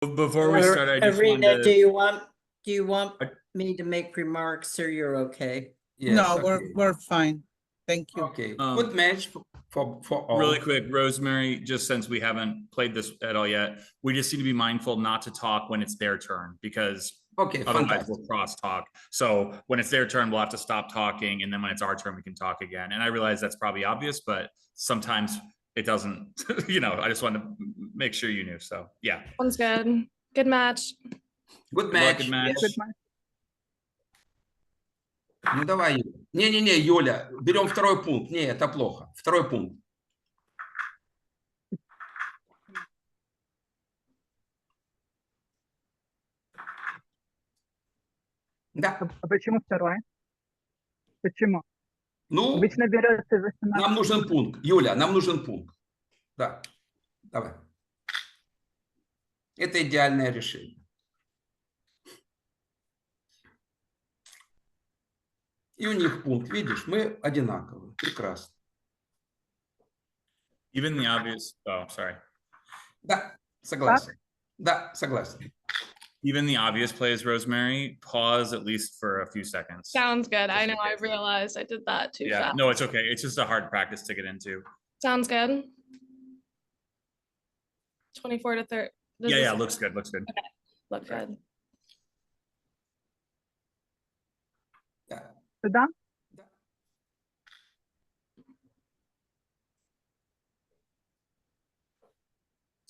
Before we start, I just Arena, wanted do to. you want me to make remarks or you're okay? Yes, No, okay. we're fine. Thank you. Okay, Um, good match for all. Really quick, Rosemary, just since we haven't played this at all yet, we just need to be mindful not to talk when it's their turn because Okay, otherwise fantastic. we'll cross talk. So when it's their turn, we'll have to stop talking. And then when it's our turn, we can talk again. And I realize that's probably obvious, but sometimes it doesn't, I just wanted to make sure you knew. So yeah. Sounds good. Good match. Good Good luck, match. good match. Good match. Ну давай, Юля. Не-не-не, Юля, берем второй пункт. Не, это плохо. Второй пункт. Да. А почему второе? Почему? Ну, Обычно берется за 17. нам нужен пункт. Юля, нам нужен пункт. Да. Давай. Это идеальное решение. И у них пункт. Видишь, мы одинаковые. Прекрасно. Even the obvious. Oh, sorry. Да, согласен. Да, согласен. Even the obvious plays, Rosemary, pause at least for a few seconds. Sounds good. I Just in know I case. realized I did that too Yeah, fast. no, it's okay. It's just a hard practice to get into. Sounds good. 24 to 30. Yeah, looks good. Looks good. Look good. Да. Сюда?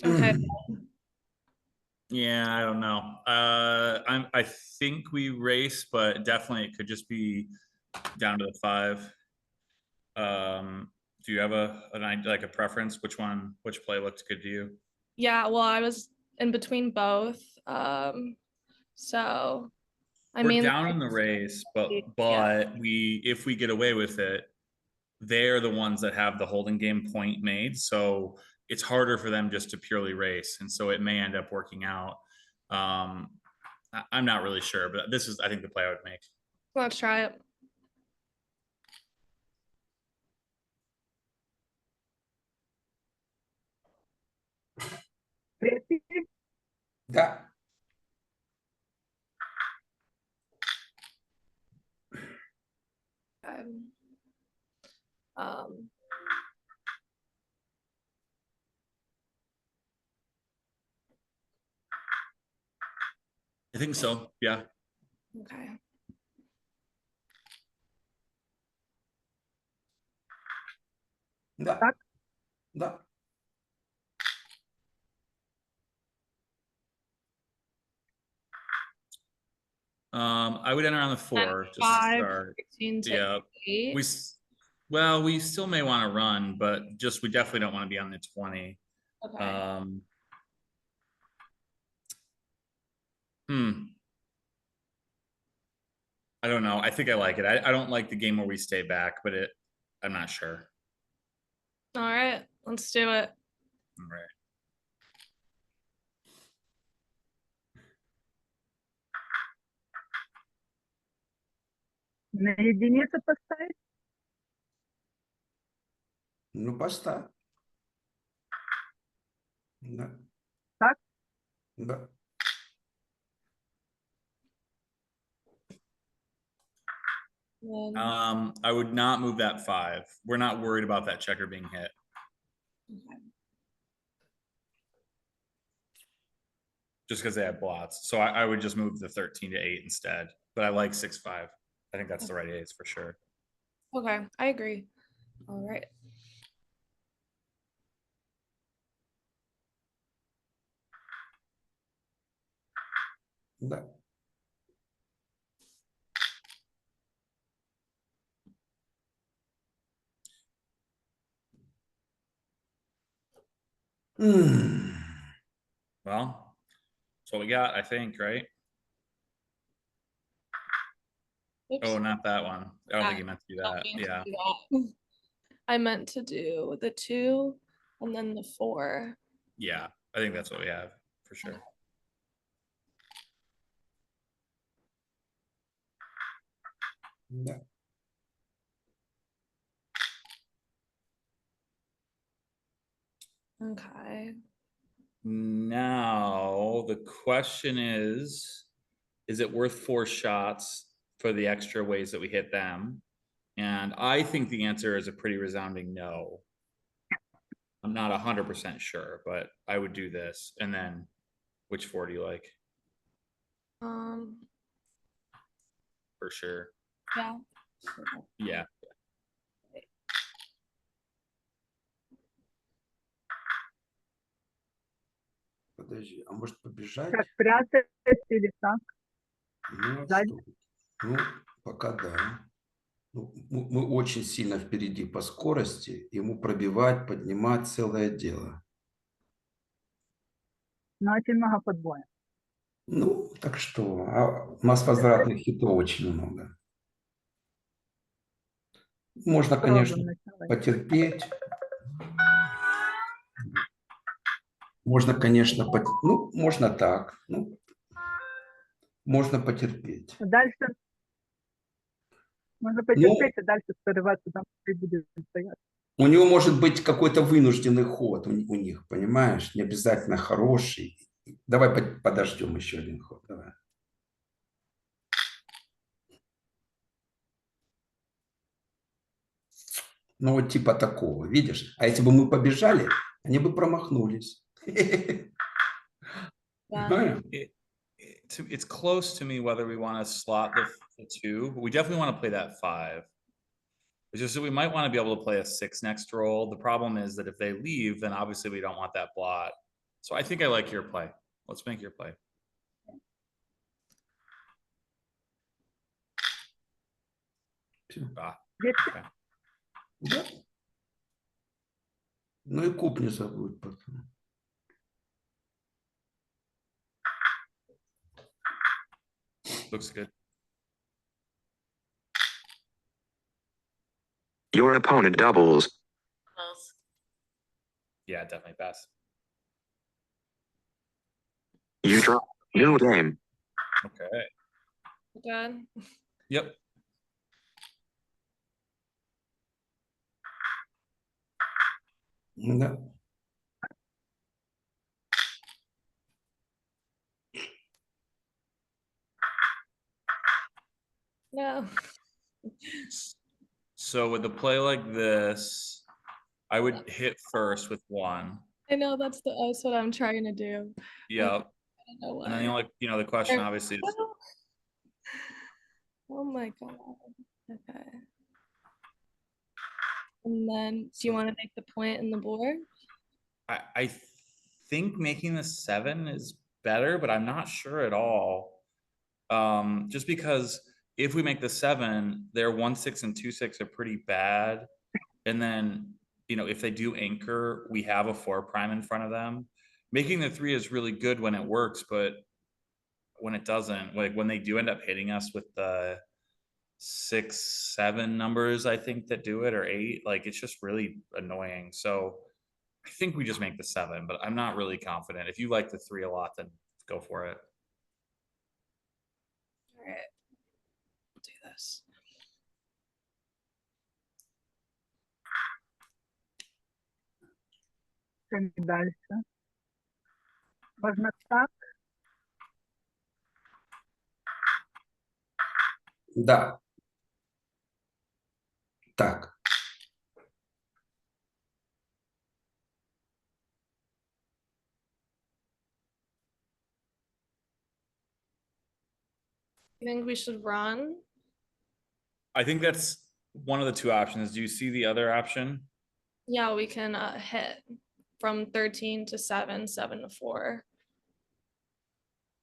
Okay. Yeah, I don't know. I think we race, but definitely it could just be down to the 5. Do you have a preference? Which play looks good to you? Yeah, well, I was in between both. So I We're mean, down in the race, but if we get away with it, they're the ones that have the holding game point made. So it's harder for them just to purely race. And so it may end up working out. I'm not really sure, but this is, I think, the play I would make. let's try it. Третий? Да. Um, I think so. Yeah. okay. Да. Так. Да. I would enter on the 4 just to 5, start. 16 to Yeah. 8. We still may want to run, but we definitely don't want to be on the 20. Okay. I don't know. I think I like it. I don't like the game where we stay back, but I'm not sure. All right, let's do it. All right. На единицу поставить? Ну, поставь. Да. Так? Да. I would not move that 5. We're not worried about that checker being hit. Okay. Just because they have blots. So I would just move the 13 to 8 instead. But I like 6-5. I think that's the right ace for sure. Okay, I agree. All right. Да. Well, that's what we got, I think, right? Oops. Oh, not that one. I don't think you meant to do Don't that. mean to Yeah. do that. I meant to do the 2 and then the 4. Yeah. I think that's what we have for sure. Да. Okay. Now, the question is it worth 4 shots for the extra ways that we hit them? And I think the answer is a pretty resounding no. I'm not 100% sure, but I would do this. And then which 4 do you like? For sure. Yeah. Yeah. Подожди, а может побежать? Как прятать или так? Ну, а Сзади? что? Ну, пока да. Ну, мы очень сильно впереди по скорости. Ему пробивать, поднимать целое дело. Но очень много подбоя. Ну, так что, у нас возвратных хитов очень много. Можно, конечно, Пробуем начало. потерпеть. Можно, конечно, ну, можно так. Ну, можно потерпеть. Дальше можно Ну, потерпеть, а дальше прорываться там и будет стоять. у него может быть какой-то вынужденный ход у них, понимаешь? Не обязательно хороший. Давай подождем еще один ход. Давай. Ну, вот типа такого, видишь? А если бы мы побежали, они бы промахнулись. Понимаешь? It's close to me whether we want to slot the 2, but we definitely want to play that 5. It's just that we might want to be able to play a 6 next roll. The problem is that if they leave, then obviously we don't want that blot. So I think I like your play. Let's make your play. Ah, okay. Да. Ну и куб не забудь потом. Looks good. Your opponent doubles. Yeah, definitely pass. You draw. New game. Okay. Good. Yep. Да. No. So with a play like this, I would hit first with 1. I know that's what I'm trying to do. Yep. I don't know And then the why. only, the question obviously is, Oh my god. Okay. And then do you want to make the point in the board? I think making the 7 is better, but I'm not sure at all. Just because if we make the 7, their 1-6 and 2-6 are pretty bad. And then, if they do anchor, we have a 4 prime in front of them. Making the 3 is really good when it works, but when it doesn't, like when they do end up hitting us with the 6, 7 numbers, I think that do it, or 8, like it's just really annoying. So I think we just make the 7, but I'm not really confident. If you like the 3 a lot, then go for it. All right. Do this. Что дальше? Можно так. Да. Так. You think we should run? I think that's one of the 2 options. Do you see the other option? Yeah, we can hit from 13 to 7, 7 to 4.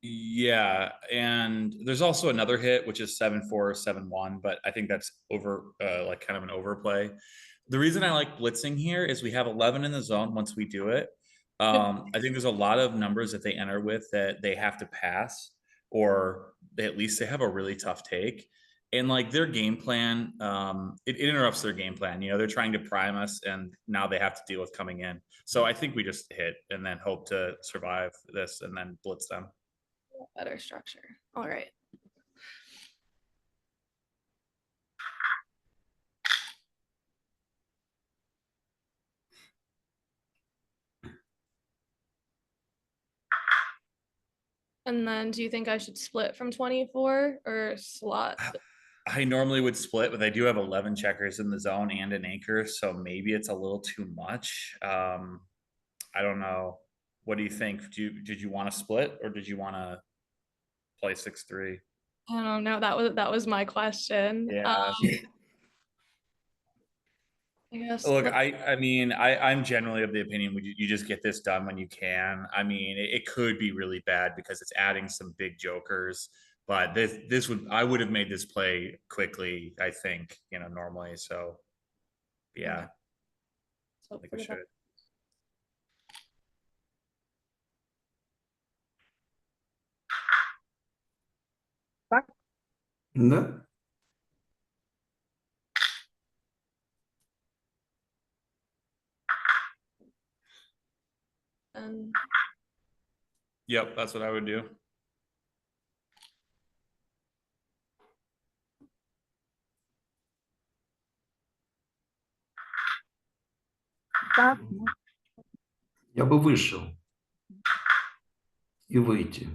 Yeah, and there's also another hit, which is 7-4, 7-1, but I think that's over, like kind of an overplay. The reason I like blitzing here is we have 11 in the zone once we do it. I think there's a lot of numbers that they enter with that they have to pass, or at least they have a really tough take. And like their game plan, it interrupts their game plan. They're trying to prime us, and now they have to deal with coming in. So I think we just hit and then hope to survive this and then blitz them. Better structure. All right. And then do you think I should split from 24 or slot? I normally would split, but they do have 11 checkers in the zone and an anchor, so maybe it's a little too much. I don't know. What do you think? Did you want to split or did you want to play 6-3? I don't know. That was my question. Yeah. I guess. Look, I mean, I'm generally of the opinion you just get this done when you can. I mean, it could be really bad because it's adding some big jokers, but I would have made this play quickly, I think, normally. So yeah, So I think for we the- should. Да? and Yep, that's what I would do. Так, ну, Я бы вышел и выйти.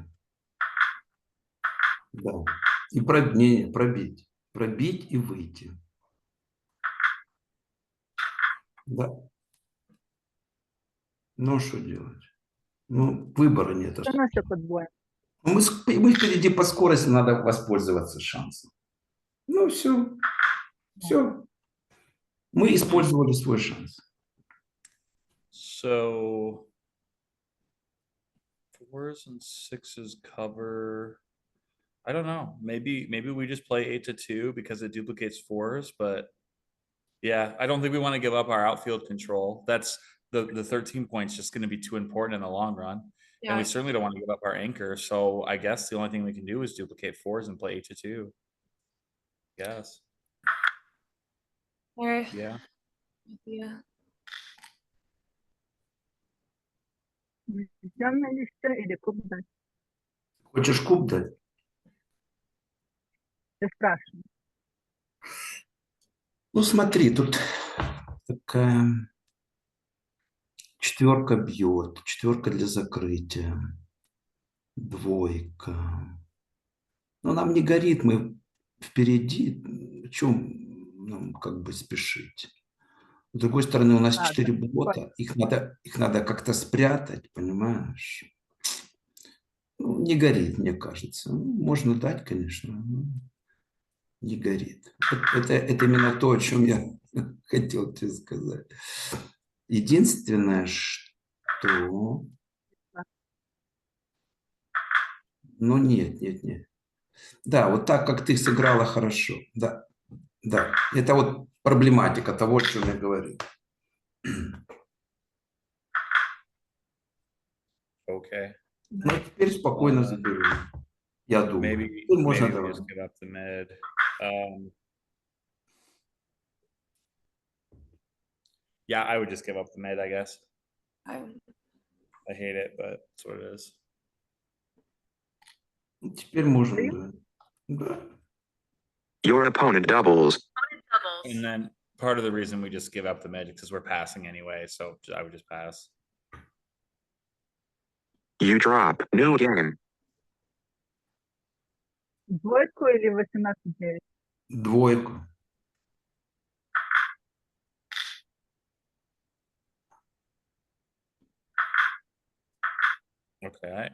Да. И пробить. Пробить и выйти. Да. Ну, что делать? Ну, выбора нет. це наше подвоєння. Ну, мы впереди по скорости, надо воспользоваться шансом. Ну, все. Все. Мы использовали свой шанс. So 4s and 6s cover. I don't know. Maybe we just play 8-2 because it duplicates 4s, but yeah, I don't think we want to give up our outfield control. That's the 13 points just going to be too important in the long run. And we yeah, certainly don't want to give up our anchor. So I guess the only thing we can do is duplicate 4s and play 8-2. Yes. all right. Yeah. Yeah. Темное листья или куб дать? Хочешь куб дать? Ты спрашиваешь. Ну, смотри, тут такая четверка бьет, четверка для закрытия, двойка. Но нам не горит, мы впереди. В чем нам как бы спешить? С другой стороны, у нас А, 4 да, бота, их надо как-то спрятать, понимаешь? Ну, не горит, мне кажется. Ну, можно дать, конечно, но не горит. Это именно то, о чем я хотел тебе сказать. Единственное, что... Ну, нет. Да, вот так, как ты сыграла, хорошо. Да. Это вот проблематика того, о чем я говорил. Okay. Ну, теперь спокойно заберу. Я думаю. Maybe Теперь можно we давать. just give up the mid. Yeah, I would just give up the mid, I guess. I hate it, but that's what it is. Теперь можем, да. Your opponent doubles. And then part of the reason we just give up the mid is because we're passing anyway, so I would just pass. You drop. New game. Двойку или 18-9? Двойку. Okay.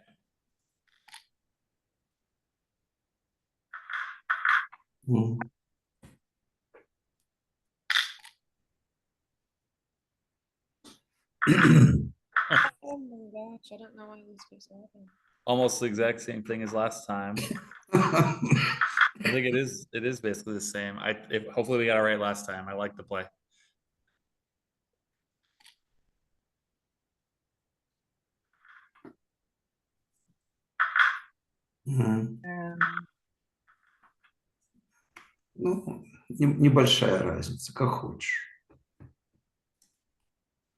Мгм. Oh my gosh, I don't know why this keeps happening. Almost the exact same thing as last time. I think it is basically the same. Hopefully we got it right last time. I like the play. Мгм. Ну, небольшая разница, как хочешь.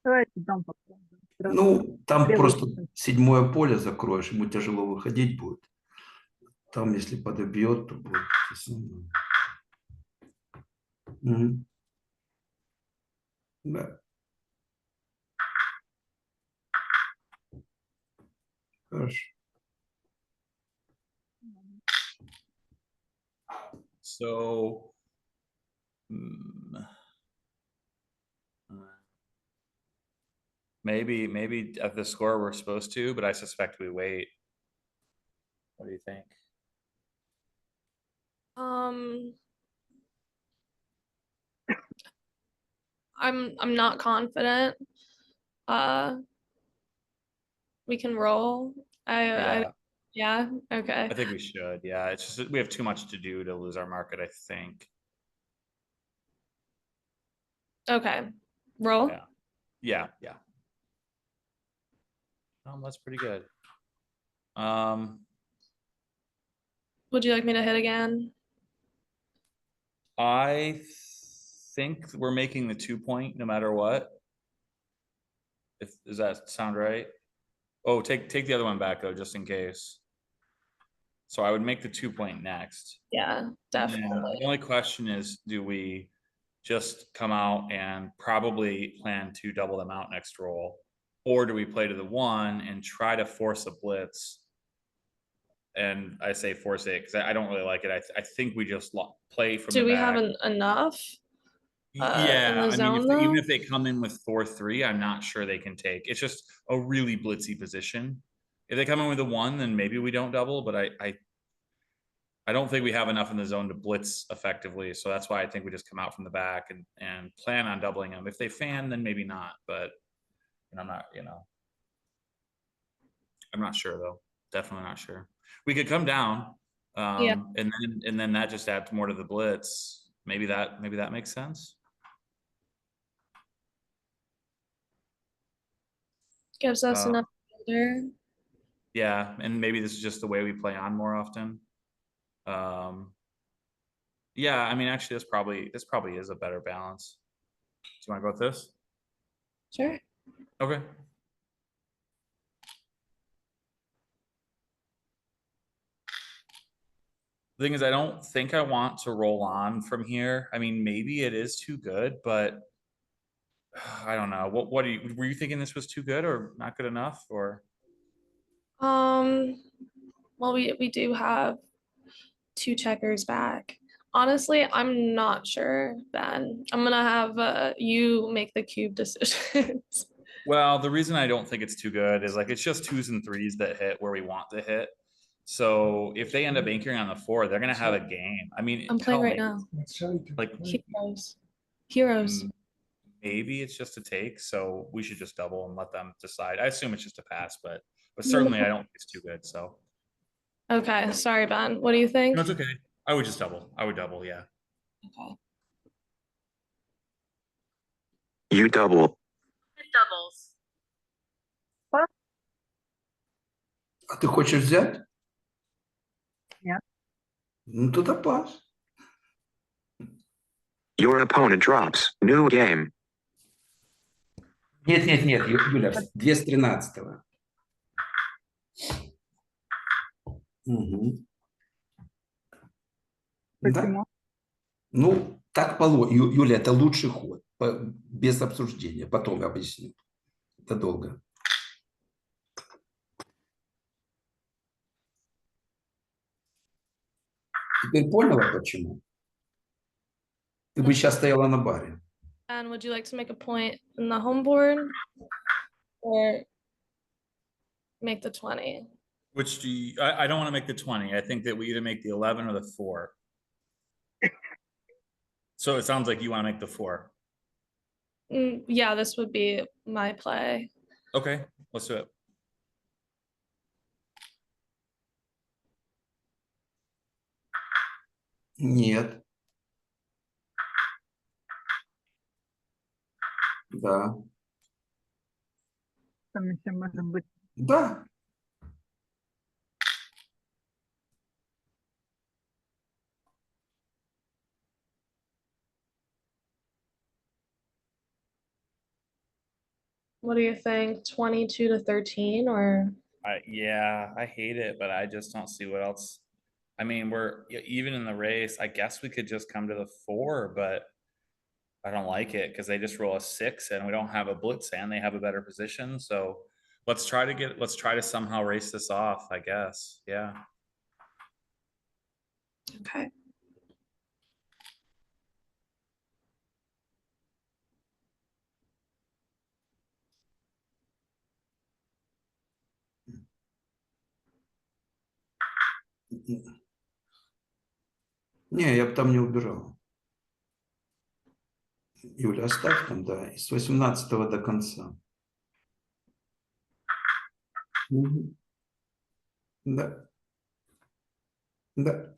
Давайте дом попробуем. Ну, там Левый просто путь. 7-е поле закроешь, ему тяжело выходить будет. Там, если подобьет, то будет то самое. Мгм. Да. Хорошо. So. hmm, maybe at the score we're supposed to, but I suspect we wait. What do you think? I'm not confident. We can roll. Yeah, Yeah, okay. I think we should. Yeah, it's just that we have too much to do to lose our market, I think. Okay. Roll. Yeah. That's pretty good. Um, Would you like me to hit again? I think we're making the 2 point no matter what. Does that sound right? Oh, take the other one back though, just in case. So I would make the 2 point next. Yeah, And definitely. the only question is, do we just come out and probably plan to double them out next roll? Or do we play to the 1 and try to force a blitz? And I say force it because I don't really like it. I think we just play from Do the we back. have enough? Yeah, In the I mean, zone, even though? if they come in with 4-3, I'm not sure they can take. It's just a really blitzy position. If they come in with a 1, then maybe we don't double, but I don't think we have enough in the zone to blitz effectively. So that's why I think we just come out from the back and plan on doubling them. If they fan, then maybe not, but I'm not, I'm not sure though. Definitely not sure. We could come down, Yeah. and then that just adds more to the blitz. Maybe that makes sense. Gives us Uh, enough there. Yeah, and maybe this is just the way we play on more often. Yeah, I mean, actually, this probably is a better balance. Do you want to go with this? Sure. Okay. The thing is, I don't think I want to roll on from here. I mean, maybe it is too good, but I don't know. What were you thinking this was too good or not good enough or? Well, we do have 2 checkers back. Honestly, I'm not sure, Ben. I'm gonna have you make the cube decisions. Well, the reason I don't think it's too good is like it's just 2s and 3s that hit where we want to hit. So if they end up anchoring on the 4, they're gonna have a game. I mean, I'm playing tell right me, now. like Heroes. maybe it's just a take, so we should just double and let them decide. I assume it's just a pass, but certainly I don't think it's too good. So Okay, sorry, Ben. What do you think? no, it's okay. I would just double. I would double, yeah. Okay. You double. Doubles. А ты хочешь взять? Нет. Ну, тогда пас. Your opponent drops. New game. Нет, Юля, 2 с 13-го. Угу. Почему? Ну, так Юля, это лучший ход, без обсуждения. Потом объясню. Это долго. Теперь поняла, почему? Ты бы сейчас стояла на баре. And would you like to make a point in the home board or make the 20? Which do you, I don't want to make the 20. I think that we either make the 11 or the 4. So it sounds like you want to make the 4. Yeah, this would be my play. Okay, let's do it. Нет. Да. Там еще может быть. Да. What do you think? 22 to 13 or? Yeah, I hate it, but I just don't see what else. I mean, we're even in the race. I guess we could just come to the 4, but I don't like it because they just roll a 6 and we don't have a blitz and they have a better position. So let's try to somehow race this off, I guess. Yeah. Okay. Не, я бы там не убирал. Юля, оставь там, да, с 18 до конца. Мгм. Да. Да.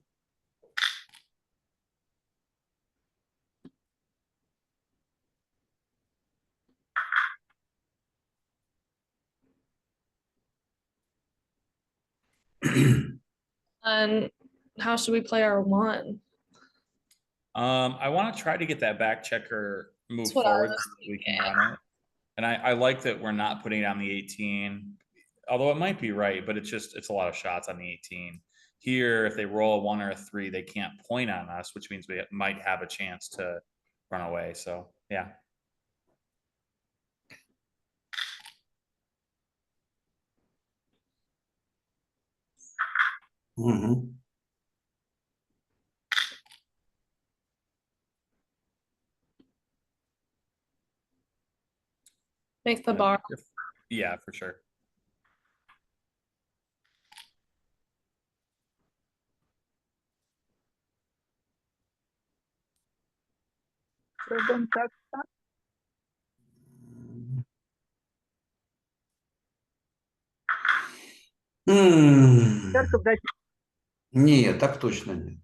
And how should we play our one? I want to try to get that back checker move That's what I forward was so that we can run it. And I like that we're not putting it on the 18, although it might be right, but it's a lot of shots on the 18. Here, if they roll a 1 or a 3, they can't point on us, which means we might have a chance to run away. So yeah. Мгм. Make the bar. Yeah, for sure. Пробуем как-то. Пятерка М. дать Нет, так точно нет.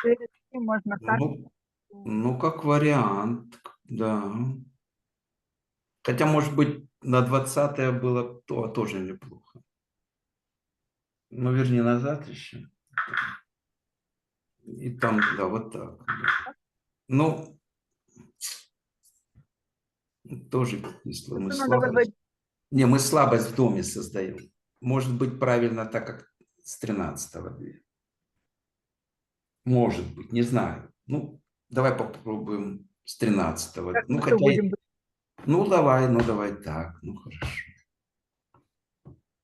перед ним можно так. Ну, как вариант, да. Хотя, может быть, на 20 было тоже неплохо. Ну, вернее, назад еще. И там, да, вот так. Да. Ну, тоже кисло. Мы Надо выводить. слабость. Не, мы слабость в доме создаем. Может быть, правильно так, как с 13-го дверь. Может быть, не знаю. Ну, давай попробуем с 13-го. Как Ну, мы хотя... будем? Ну, давай так. Ну, хорошо.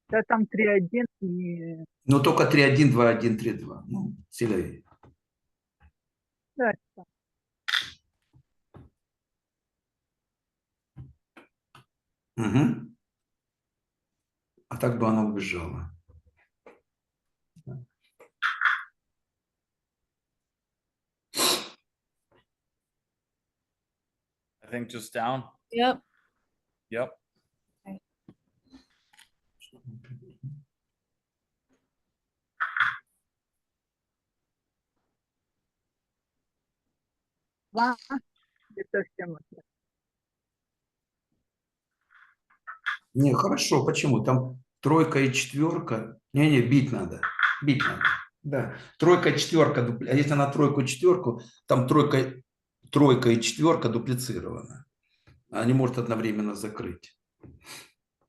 Да, там 3-1 и... Но только 3-1, 2-1, 3-2. Ну, сильнее. Да, Угу. А так бы она убежала. I think just down. Yep. Yep. два. И совсем вот. Не, хорошо. Почему? Там тройка и четверка. Не, бить надо. Бить надо. Да. Тройка и четверка. А если на тройку и четверку, там тройка и четверка дуплицирована. Она не может одновременно закрыть.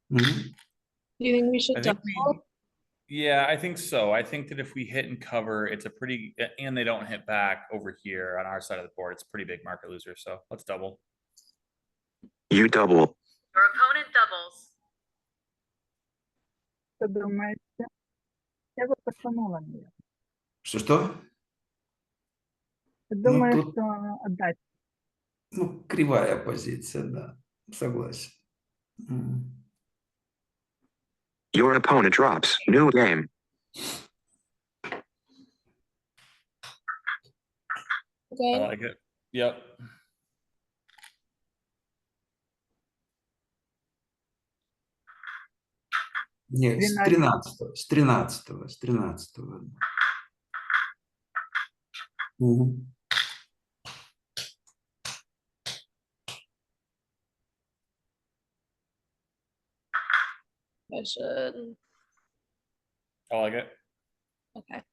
Мгм. Do you think we should I think double? Yeah, I think so. I think that if we hit and cover, it's a pretty, and they don't hit back over here on our side of the board, it's a pretty big market loser. So let's double. You double. Your opponent doubles. Что думаете? Я бы пошанула ее. Что? Думаю, тут- что отдать. Ну, кривая позиция, да. Согласен. Your opponent drops. New game. I Okay. like it. Yep. Нет, с 13-го. С 13-го. С 13-го. Угу. I should. I like it. Okay.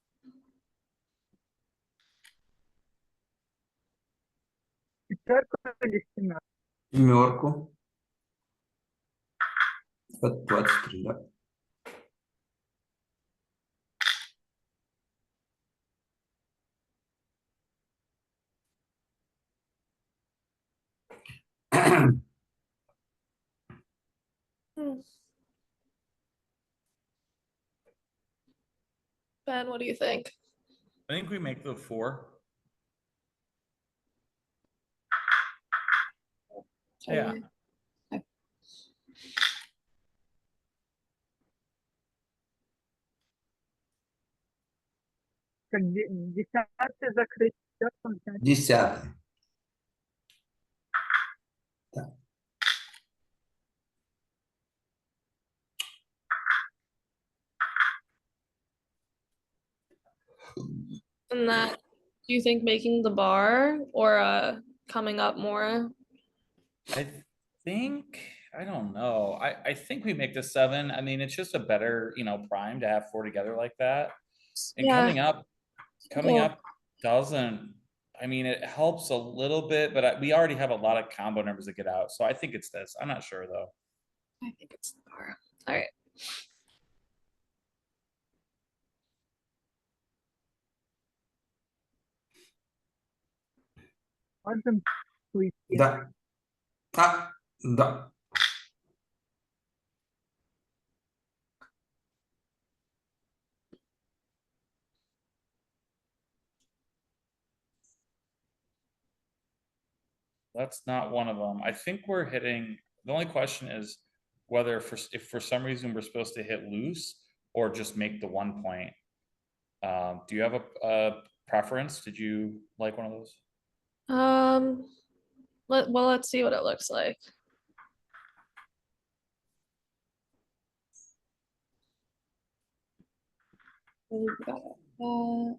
Пятерку или семерку? Семерку. От 23, да. Ben, what do you think? I think we make the 4. Yeah. Okay. Как 10-й закрыть, чёртом взять. 10. And that, do you think making the bar or coming up more? I think, I don't know. I think we make the 7. I mean, it's just a better, prime to have 4 together like that. And Yeah. coming Well- up doesn't, I mean, it helps a little bit, but we already have a lot of combo numbers to get out. So I think it's this. I'm not sure though. I think it's the bar. All right. Можем уйти. Да. Да. That's not one of them. I think we're hitting, the only question is whether if for some reason we're supposed to hit loose or just make the 1 point. Do you have a preference? Did you like one of those? Let's see what it looks like. We've got that.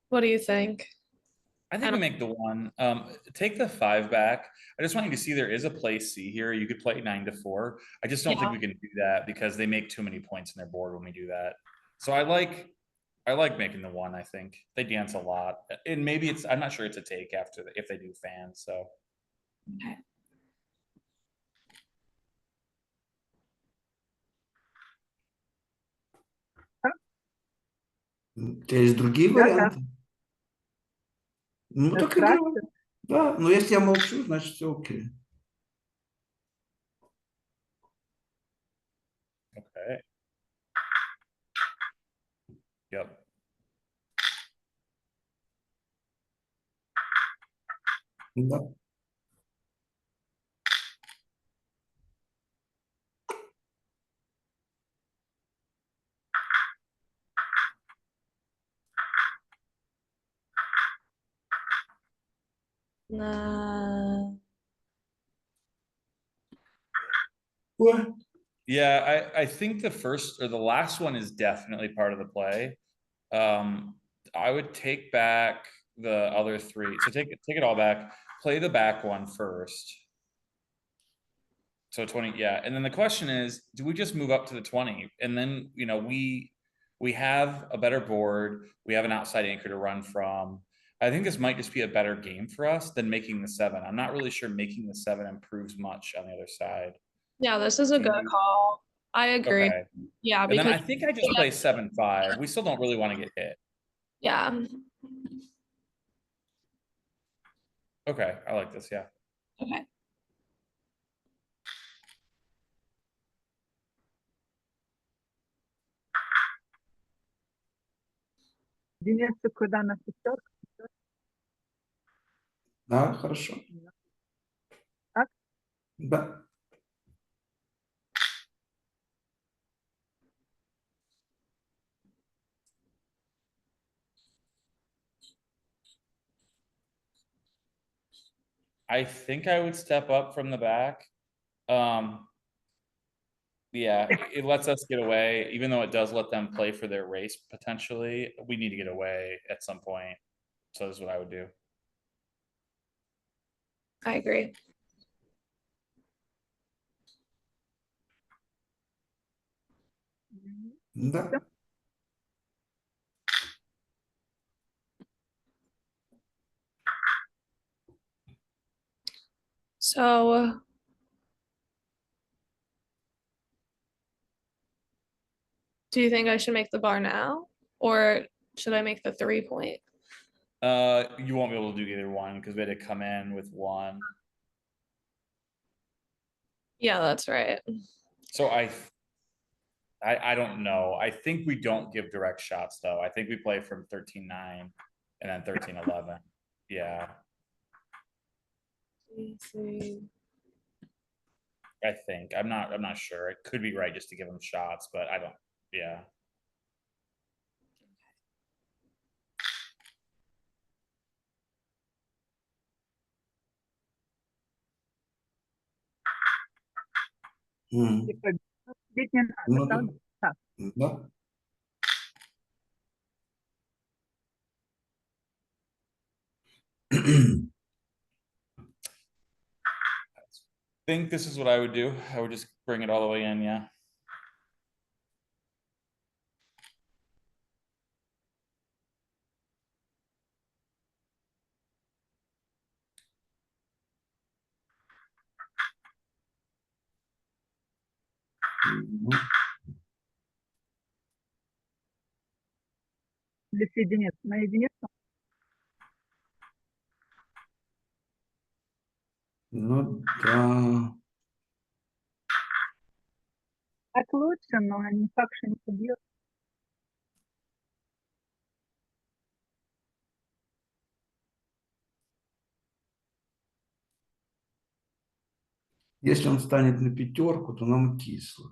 What do you think? I think we make the 1. Take the 5 back. I just want you to see there is a play C here. You could play 9-4. I just don't think we can do that because they make too many points in their board when we do that. So I like making the 1. I think they dance a lot, and maybe it's, I'm not sure it's a take after if they do fans. So Okay. У тебя есть другие Да, варианты? Ну, так играй. Страшно. Да, но если я молчу, значит все окей. okay. Yep. Да. Nah. Ой. Yeah, I think the first or the last one is definitely part of the play. I would take back the other 3. So take it all back. Play the back one first. So 20, yeah. And then the question is, do we just move up to the 20? And then, we have a better board. We have an outside anchor to run from. I think this might just be a better game for us than making the 7. I'm not really sure making the 7 improves much on the other side. Yeah, this is a Do good you- call. I agree. Okay. Yeah, And then because I think I just play 7-5. We still don't really want to get hit. yeah. Okay, I like this, yeah. Okay. Денис, ты куда на 5? Да, хорошо. Так? Да. I think I would step up from the back. Yeah, it lets us get away, even though it does let them play for their race potentially. We need to get away at some point. So this is what I would do. I agree. Да. So do you think I should make the bar now or should I make the 3 point? You won't be able to do either one because we had to come in with 1. Yeah, that's right. So I don't know. I think we don't give direct shots though. I think we play from 13-9 and then 13-11. Yeah. I think. I'm not sure. It could be right just to give them shots, but I don't, yeah. Мгм. Типа, бить не надо, Ну, правда? Так, да. Think this is what I would do. I would just bring it all the way in, yeah. Ну, для единиц. На единицу? ну да. Так лучше, но не факт, что не побьет. Если он станет на пятерку, то нам кисло.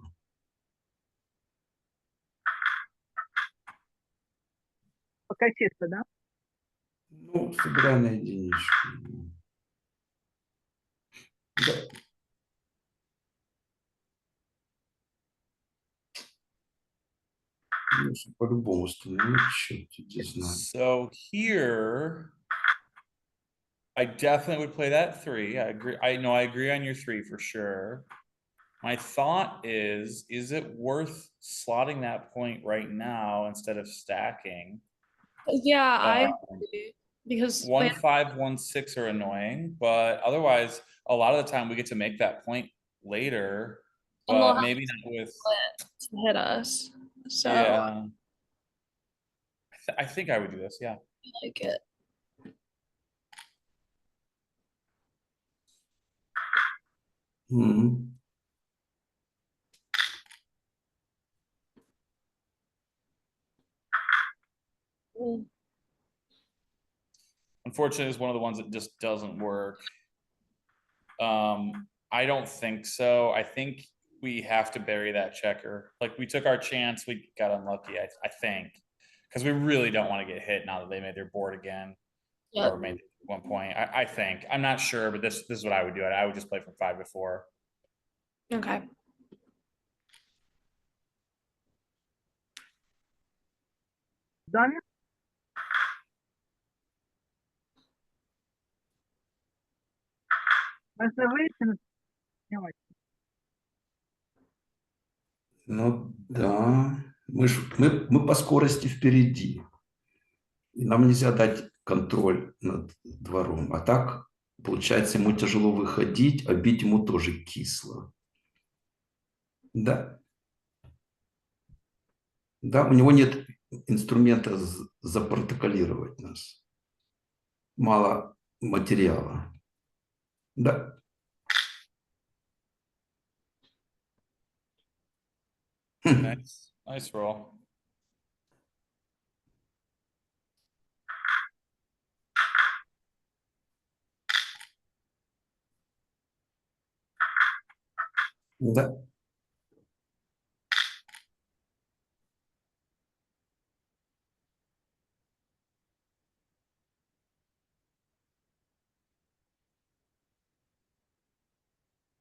Пока чисто, да? Ну, сыграй на единичку. Да. Ну, по-любому становится, черт тебе знает. So here, I definitely would play that 3. I agree. I know I agree on your 3 for sure. My thought is it worth slotting that point right now instead of stacking? Yeah, I Um, agree, because 1, 5, 1, 6 are annoying, but otherwise, a lot of the time we get to make that point later, And they'll but have maybe not with, to hit us. So yeah. I think I would do this, yeah. I like it. Мгм. Mm. Unfortunately, it's one of the ones that just doesn't work. I don't think so. I think we have to bury that checker. Like, we took our chance, we got unlucky, I think. Because we really don't want to get hit now that they made their board again. Yep. Or made it at one point. I think. I'm not sure, but this is what I would do. I would just play from 5 to 4. Okay. В доме? Можно выйти, но не очень. Ну да. Мы по скорости впереди. И нам нельзя дать контроль над двором. А так, получается, ему тяжело выходить, а бить ему тоже кисло. Да. Да, у него нет инструмента запротоколировать нас. Мало материала. Да. Nice roll. Да.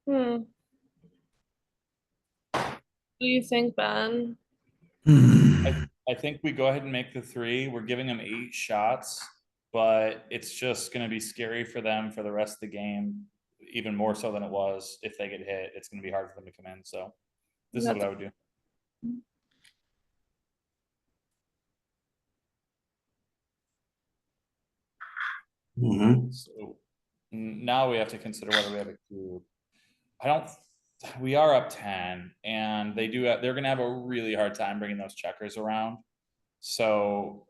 Hmm. What do you think, Ben? I think we go ahead and make the 3. We're giving them 8 shots, but it's just going to be scary for them for the rest of the game, even more so than it was if they get hit. It's going to be hard for them to come in. So this is what I would do. Мгм. So now we have to consider whether we have a cube. We are up 10, and they're going to have a really hard time bringing those checkers around. So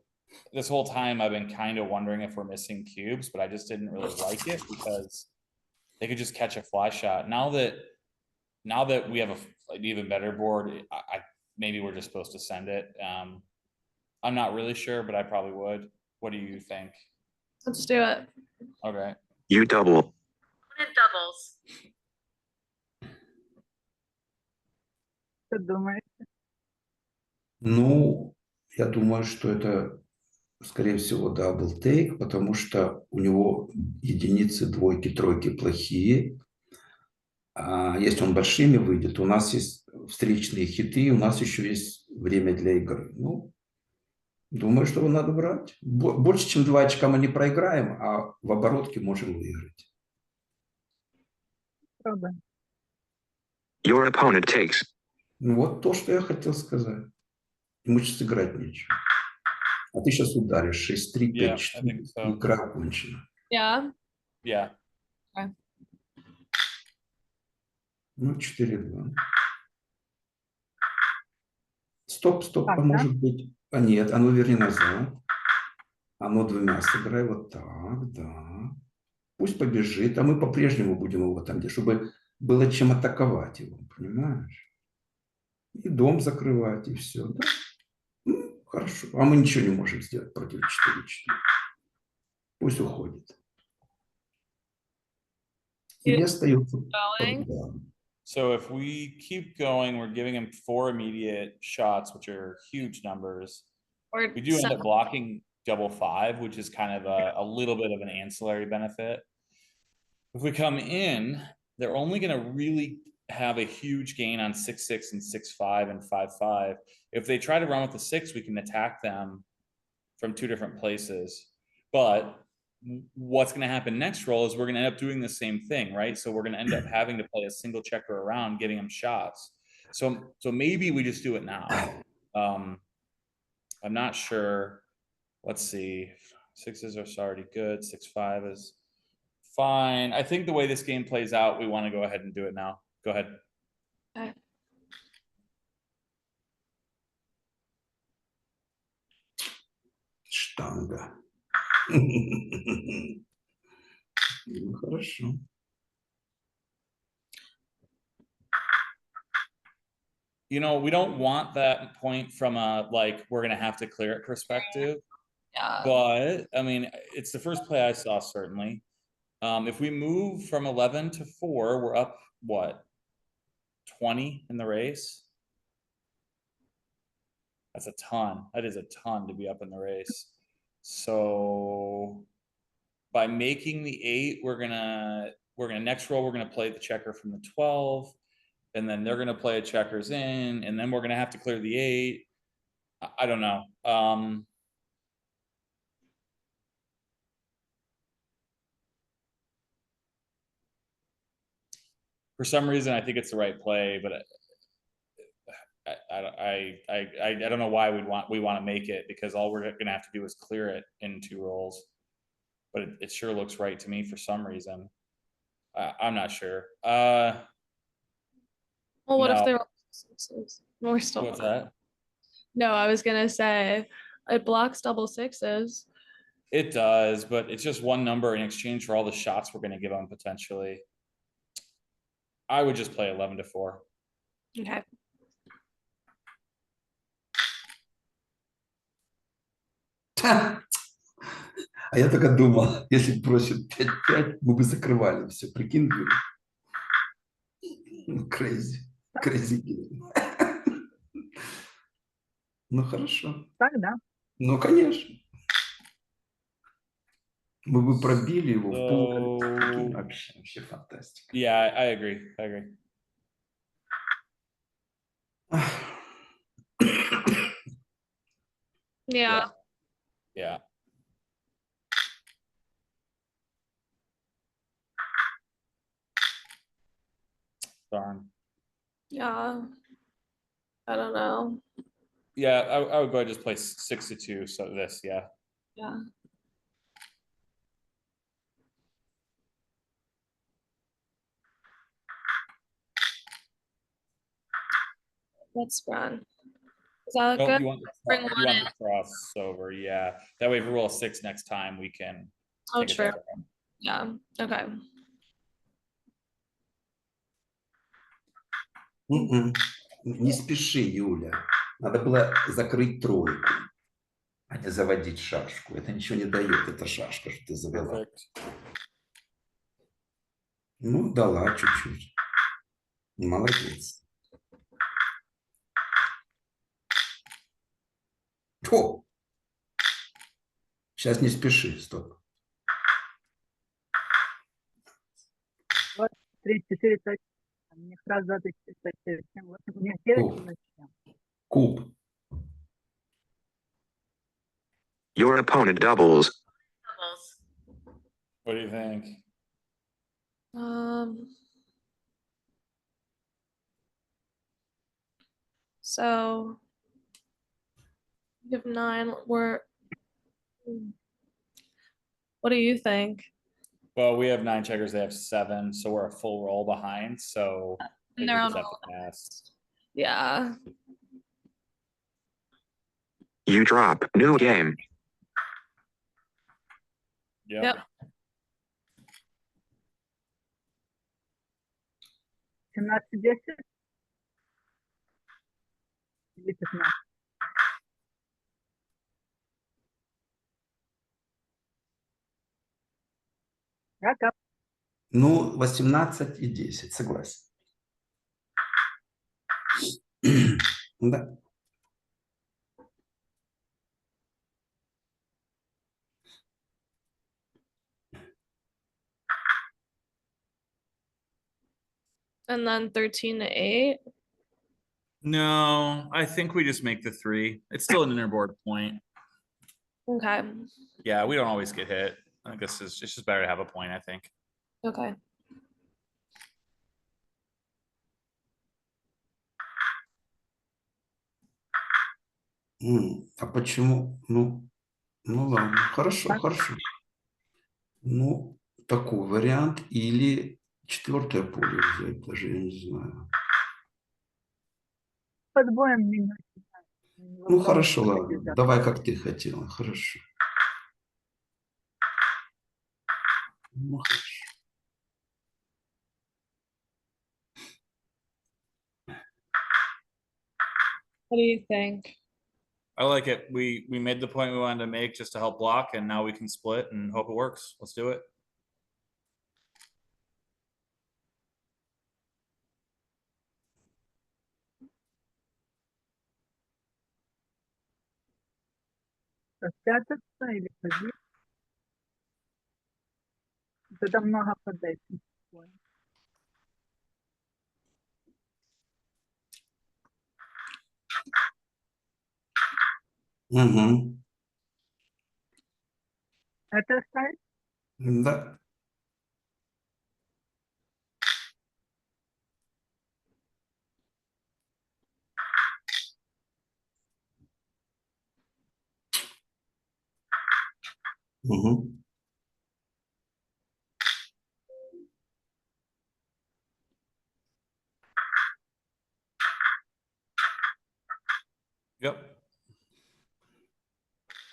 this whole time I've been kind of wondering if we're missing cubes, but I just didn't really like it because they could just catch a fly shot. Now that we have an even better board, I maybe we're just supposed to send it. I'm not really sure, but I probably would. What do you think? Let's do it. Okay. You double. Opponent doubles. Что думаешь? Ну, я думаю, что это, скорее всего, дабл тейк, потому что у него единицы, двойки, тройки плохие. А если он большими выйдет, у нас есть встречные хиты, у нас еще есть время для игры. Ну, думаю, что его надо брать. Больше, чем 2 очка мы не проиграем, а в оборотке можем выиграть. Пробуем. Your opponent takes. Ну, вот то, что я хотел сказать. Ему сейчас играть нечего. А ты сейчас ударишь 6-3, Yeah, 5-4. I think so. Игра окончена. Yeah. Yeah. Ну, 4-2. Стоп, стоп, Так, а да? может быть... А нет, а ну верни назад. А ну двумя сыграй вот так, да. Пусть побежит, а мы по-прежнему будем его там, чтобы было чем атаковать его, понимаешь? И дом закрывать, и все, да? Ну, хорошо. А мы ничего не можем сделать против 4-4. Пусть уходит. Тебе остается Going. Backgammon. So if we keep going, we're giving him 4 immediate shots, which are huge numbers. Or We do end up seven. blocking double 5, which is kind of a little bit of an ancillary benefit. If we come in, they're only going to really have a huge gain on 6-6 and 6-5 and 5-5. If they try to run with the 6, we can attack them from 2 different places. But what's going to happen next roll is we're going to end up doing the same thing, right? So we're going to end up having to play a single checker around, giving them shots. So maybe we just do it now. I'm not sure. Let's see. 6s are already good. 6-5 is fine. I think the way this game plays out, we want to go ahead and do it now. Go ahead. Okay. Штанга. Ну, хорошо. You know, we don't want that point from a, like, we're going to have to clear it perspective. Yeah. But, I mean, it's the first play I saw, certainly. If we move from 11 to 4, we're up, what, 20 in the race? That's a ton. That is a ton to be up in the race. So by making the 8, we're gonna next roll, we're gonna play the checker from the 12, and then they're gonna play a checkers in, and then we're gonna have to clear the 8. I don't know. For some reason, I think it's the right play, but I don't know why we want to make it, because all we're gonna have to do is clear it in 2 rolls. But it sure looks right to me for some reason. I'm not sure. Well, what if no. they're all sixes? We're still What's not. that? No, I was gonna say it blocks double 6s. It does, but it's just one number in exchange for all the shots we're going to give them potentially. I would just play 11 to 4. Okay. А я только думал, если просят 5-5, мы бы закрывали все. Прикинь, Юля? Crazy. Crazy game. Ну, хорошо. Так, да. Ну, конечно. Мы бы пробили его в пол. So, Вообще фантастика. yeah, I agree. I agree. Yeah. Yeah. Darn. Yeah. I don't know. Yeah, I would go ahead and just play 6 to 2. So this, yeah. Yeah. Let's run. Is that Nope, good? you want Bring you one want in. the crossover, yeah. That way, if we roll a 6 next time, we can. Oh, take it true. down. Yeah. Okay. Не спеши, Юля. Надо было закрыть тройку, а не заводить шашку. Это ничего не дает, эта шашка, что ты завела. Perfect. Ну, дала чуть-чуть. Молодец. О! Сейчас не спеши, стоп. 34, точно. У них раз, два, три, четыре, пять, шесть, семь, восемь. У них 9 О. начнем. Куб. Your opponent doubles. Doubles. What do you think? So we have 9. What do you think? Well, we have 9 checkers, they have 7, so we're a full roll behind, so I think they're we on just have to pass. Yeah. You drop. New game. Yep. 17, 10. Или 15. Как? Ну, 18 и 10, согласен. Да. And then 13 to 8. No, I think we just make the 3. It's still an interboard point. Okay. Yeah, we don't always get hit. I guess it's just better to have a point, I think. Okay. А почему? Ну ладно, хорошо, хорошо. Ну, такой вариант. Или 4-е поле взять, даже я не знаю. Под боем не очень. Ну, хорошо, ладно. Давай, как ты хотела. Хорошо. Ну, хорошо. What do you think? I like it. We made the point we wanted to make just to help block, and now we can split and hope it works. Let's do it. Распятаться или ходить. Это много подать. Угу. Это оставить? Да. Угу. Yep.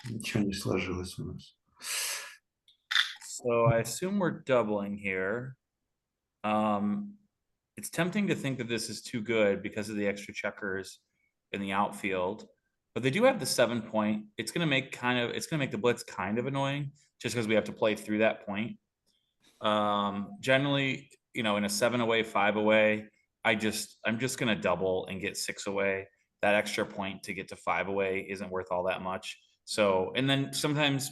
Ничего не сложилось у нас. So I assume we're doubling here. It's tempting to think that this is too good because of the extra checkers in the outfield, but they do have the 7 point. It's gonna make the blitz kind of annoying just because we have to play through that point. Generally, in a 7 away, 5 away, I'm just gonna double and get 6 away. That extra point to get to 5 away isn't worth all that much. So, and then sometimes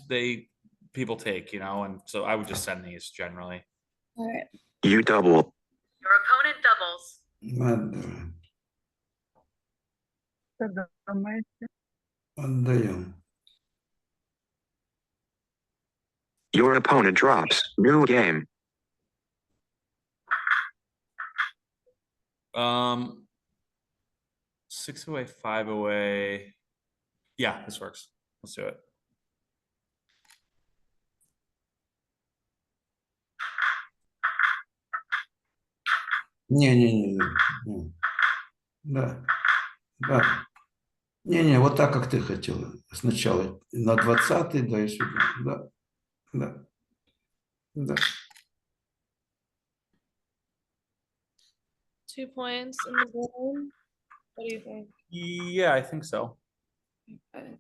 people take, and so I would just send these generally. All right. You double. Your opponent doubles. Отдаем. Что думаете? Отдаем. Your opponent drops. New game. 6 away, 5 away. Yeah, this works. Let's do it. Не. Да. Да. Не, вот так, как ты хотела. Сначала на 20-й, да, и сюда. Да. 2 points in the game. What do you think? Yeah, I think so. Okay.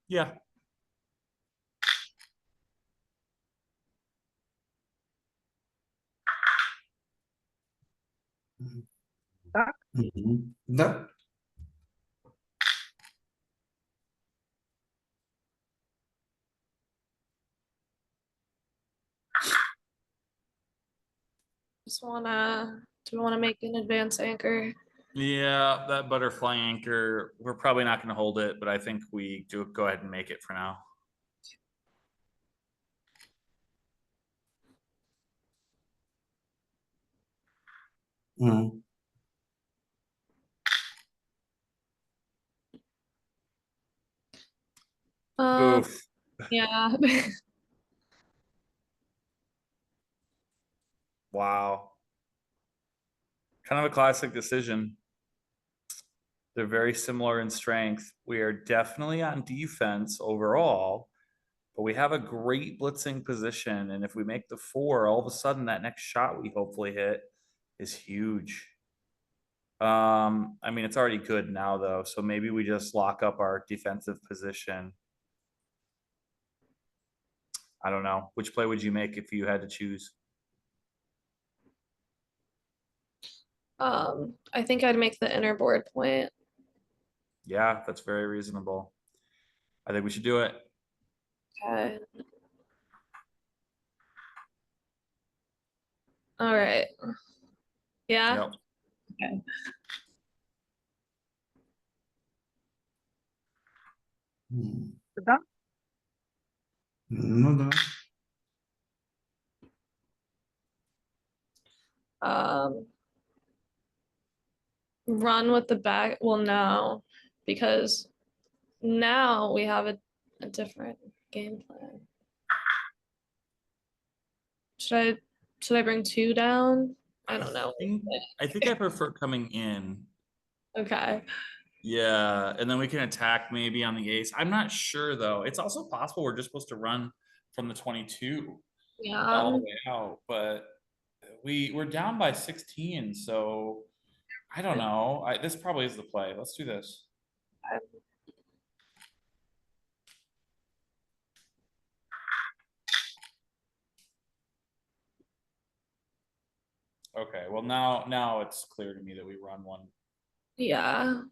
Yeah. Мгм. Да. Just do we wanna make an advance anchor? Yeah, that butterfly anchor, we're probably not gonna hold it, but I think we do go ahead and make it for now. М. Oof. Yeah. Wow. Kind of a classic decision. They're very similar in strength. We are definitely on defense overall, but we have a great blitzing position. And if we make the 4, all of a sudden that next shot we hopefully hit is huge. I mean, it's already good now though, so maybe we just lock up our defensive position. I don't know. Which play would you make if you had to choose? I think I'd make the inner board point. Yeah, that's very reasonable. I think we should do it. Okay. All right. Yeah. Yep. Okay. М. Да? Ну да. Run with the back. Well, no, because now we have a different game plan. Should I bring 2 down? I don't know. I think I prefer coming in. Okay. Yeah, and then we can attack maybe on the ace. I'm not sure though. It's also possible we're just supposed to run from the 22 all Yeah. the way out, but we're down by 16, so I don't know. This probably is the play. Let's do this. Okay, well now it's clear to me that we run one. Yeah.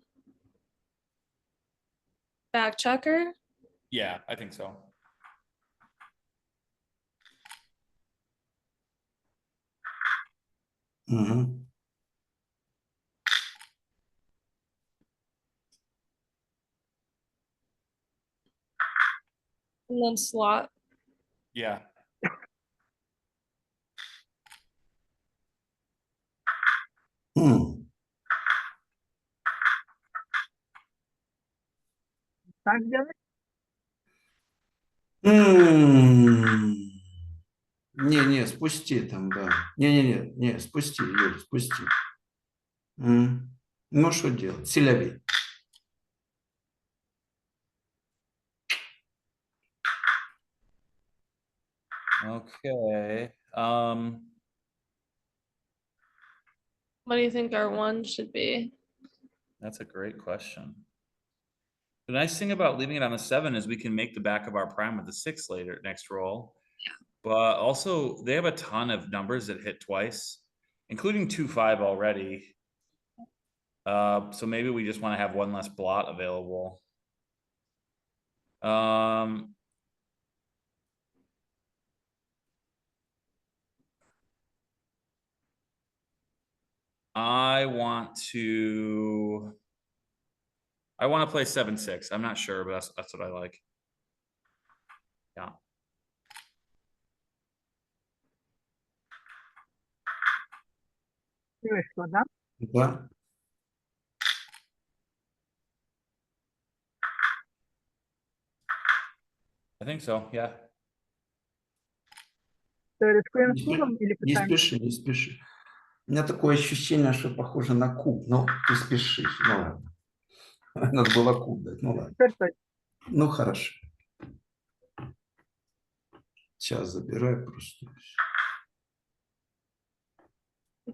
Back checker. Yeah, I think so. Мгм. And then slot. Yeah. М. Так делать? М. Не, спусти там, да. Не, спусти, Юля, спусти. М. Ну, что делать? Селяви. Okay. What do you think our 1 should be? That's a great question. The nice thing about leaving it on the 7 is we can make the back of our prime with the 6 later next roll. But also they have a ton of numbers that hit twice, including 2-5 already. So maybe we just want to have one less blot available. I want to play 7-6. I'm not sure, but that's what I like. Yeah. Не вышло, да? Да. I think so, yeah. То рискуем Не кубом или Не пытаемся? спеши, не спеши. У меня такое ощущение, что похоже на куб. Но ты спешишь. Ну ладно. Надо было куб дать. Ну ладно. Теперь точно. Ну хорошо. Сейчас забирай просто.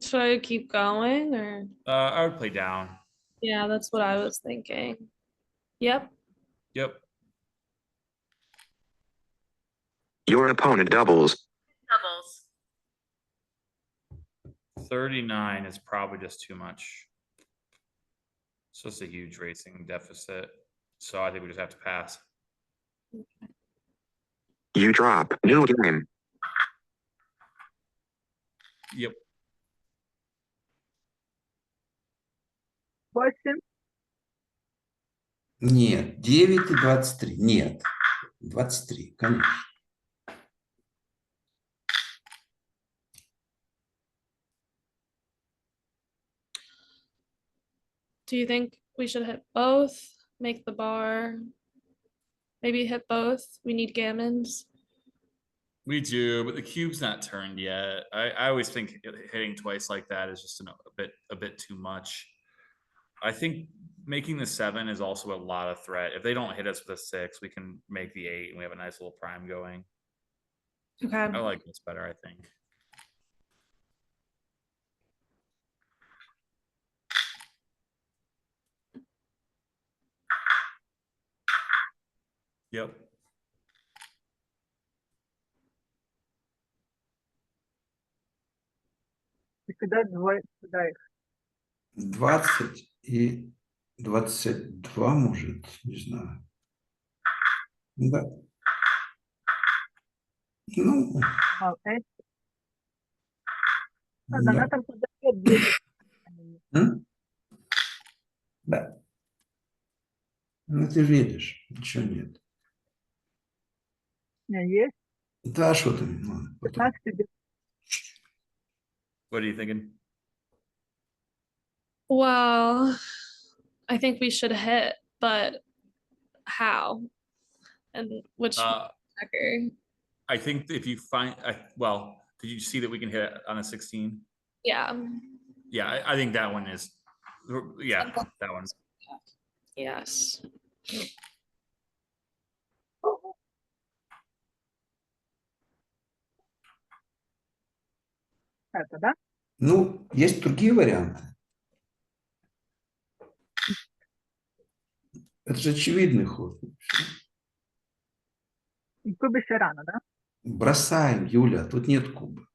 Should I keep going or? I would play down. Yeah, that's what I was thinking. Yep. Yep. Your opponent doubles. Doubles. 39 is probably just too much. It's just a huge racing deficit. So I think we just have to pass. You drop. New game. Yep. 8. Нет, 9 и 23. Нет, 23, конечно. Do you think we should hit both? Make the bar? Maybe hit both? We need gammons. We do, but the cube's not turned yet. I always think hitting twice like that is just a bit too much. I think making the 7 is also a lot of threat. If they don't hit us with a 6, we can make the 8 and we have a nice little prime going. Okay. I like this better, I think. Yep. И сюда сюда их. 20 и 22, может, не знаю. Да. Ну, Эти. Да, да. она там подает 10. М? Да. Ну, ты видишь, ничего нет. У меня есть. Да, что ты? Ну, потом. 15 идет. What are you thinking? Well, I think we should hit, but how? And which checker? I think if you find, well, did you see that we can hit on a 16? Yeah. Yeah, I think that one is, yeah, that one. Yes. Это, да? Ну, есть другие варианты. Это же очевидный ход. И кубы еще рано, да? Бросаем, Юля, тут нет куба.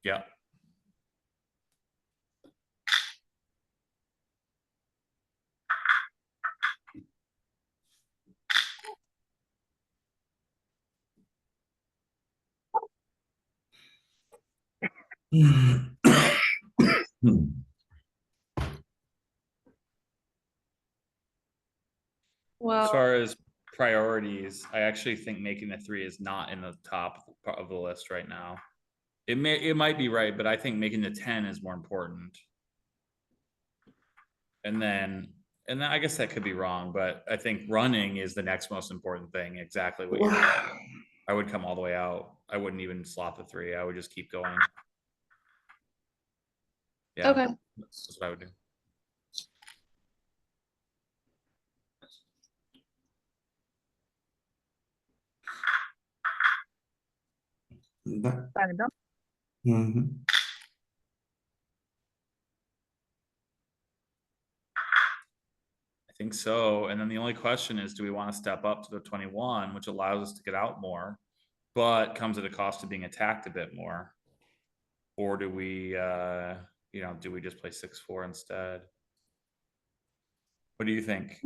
Yeah. Well, As far as priorities, I actually think making the 3 is not in the top of the list right now. It might be right, but I think making the 10 is more important. And then I guess that could be wrong, but I think running is the next most important thing. Exactly what you're. I would come all the way out. I wouldn't even slot the 3. I would just keep going. Yeah. okay. That's what I would do. Да. Так, да? Мгм. I think so. And then the only question is, do we want to step up to the 21, which allows us to get out more, but comes at a cost of being attacked a bit more? Or do we, do we just play 6-4 instead? What do you think?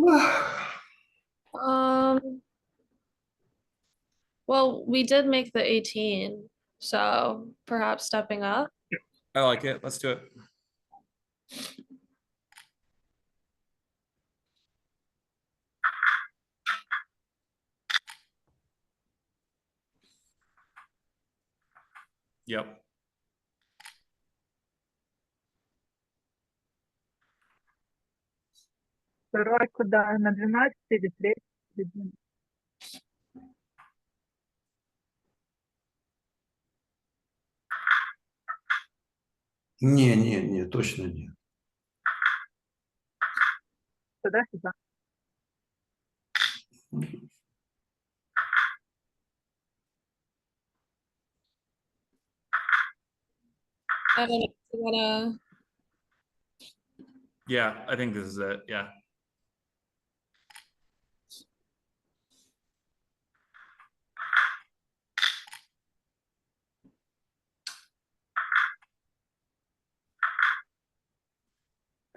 Well, we did make the 18, so perhaps stepping up. I like it. Let's do it. Yep. Второй куда? На 12 или 3? Не, точно нет. Сюда, сюда. I don't know. I wanna- Yeah, I think this is it. Yeah.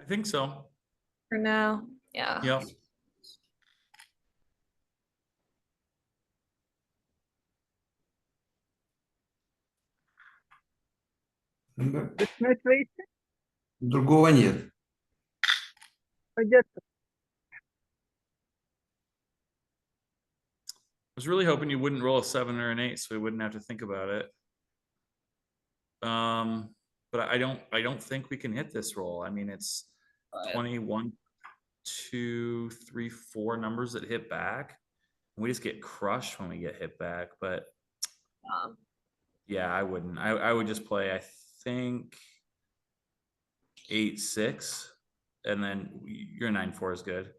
I think so. For now, yeah. Yep. Да. Весной Friesen Другого нет. пойдет. I was really hoping you wouldn't roll a 7 or an 8, so we wouldn't have to think about it. But I don't think we can hit this roll. I mean, it's 21, 2, 3, 4 numbers that hit back. We just get crushed when we get hit back. But yeah, I wouldn't. I would just play, I think, 8-6, and then your 9-4 is good.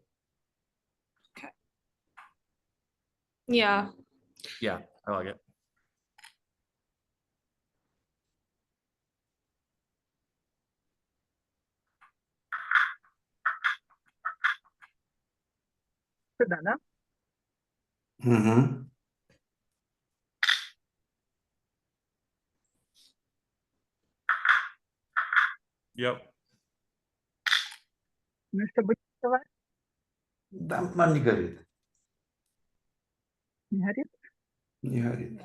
Yeah. Yeah, I like it. Сюда, да? Угу. Yep. Ну, чтобы рисовать, Да, нам не горит. не горит. Не горит.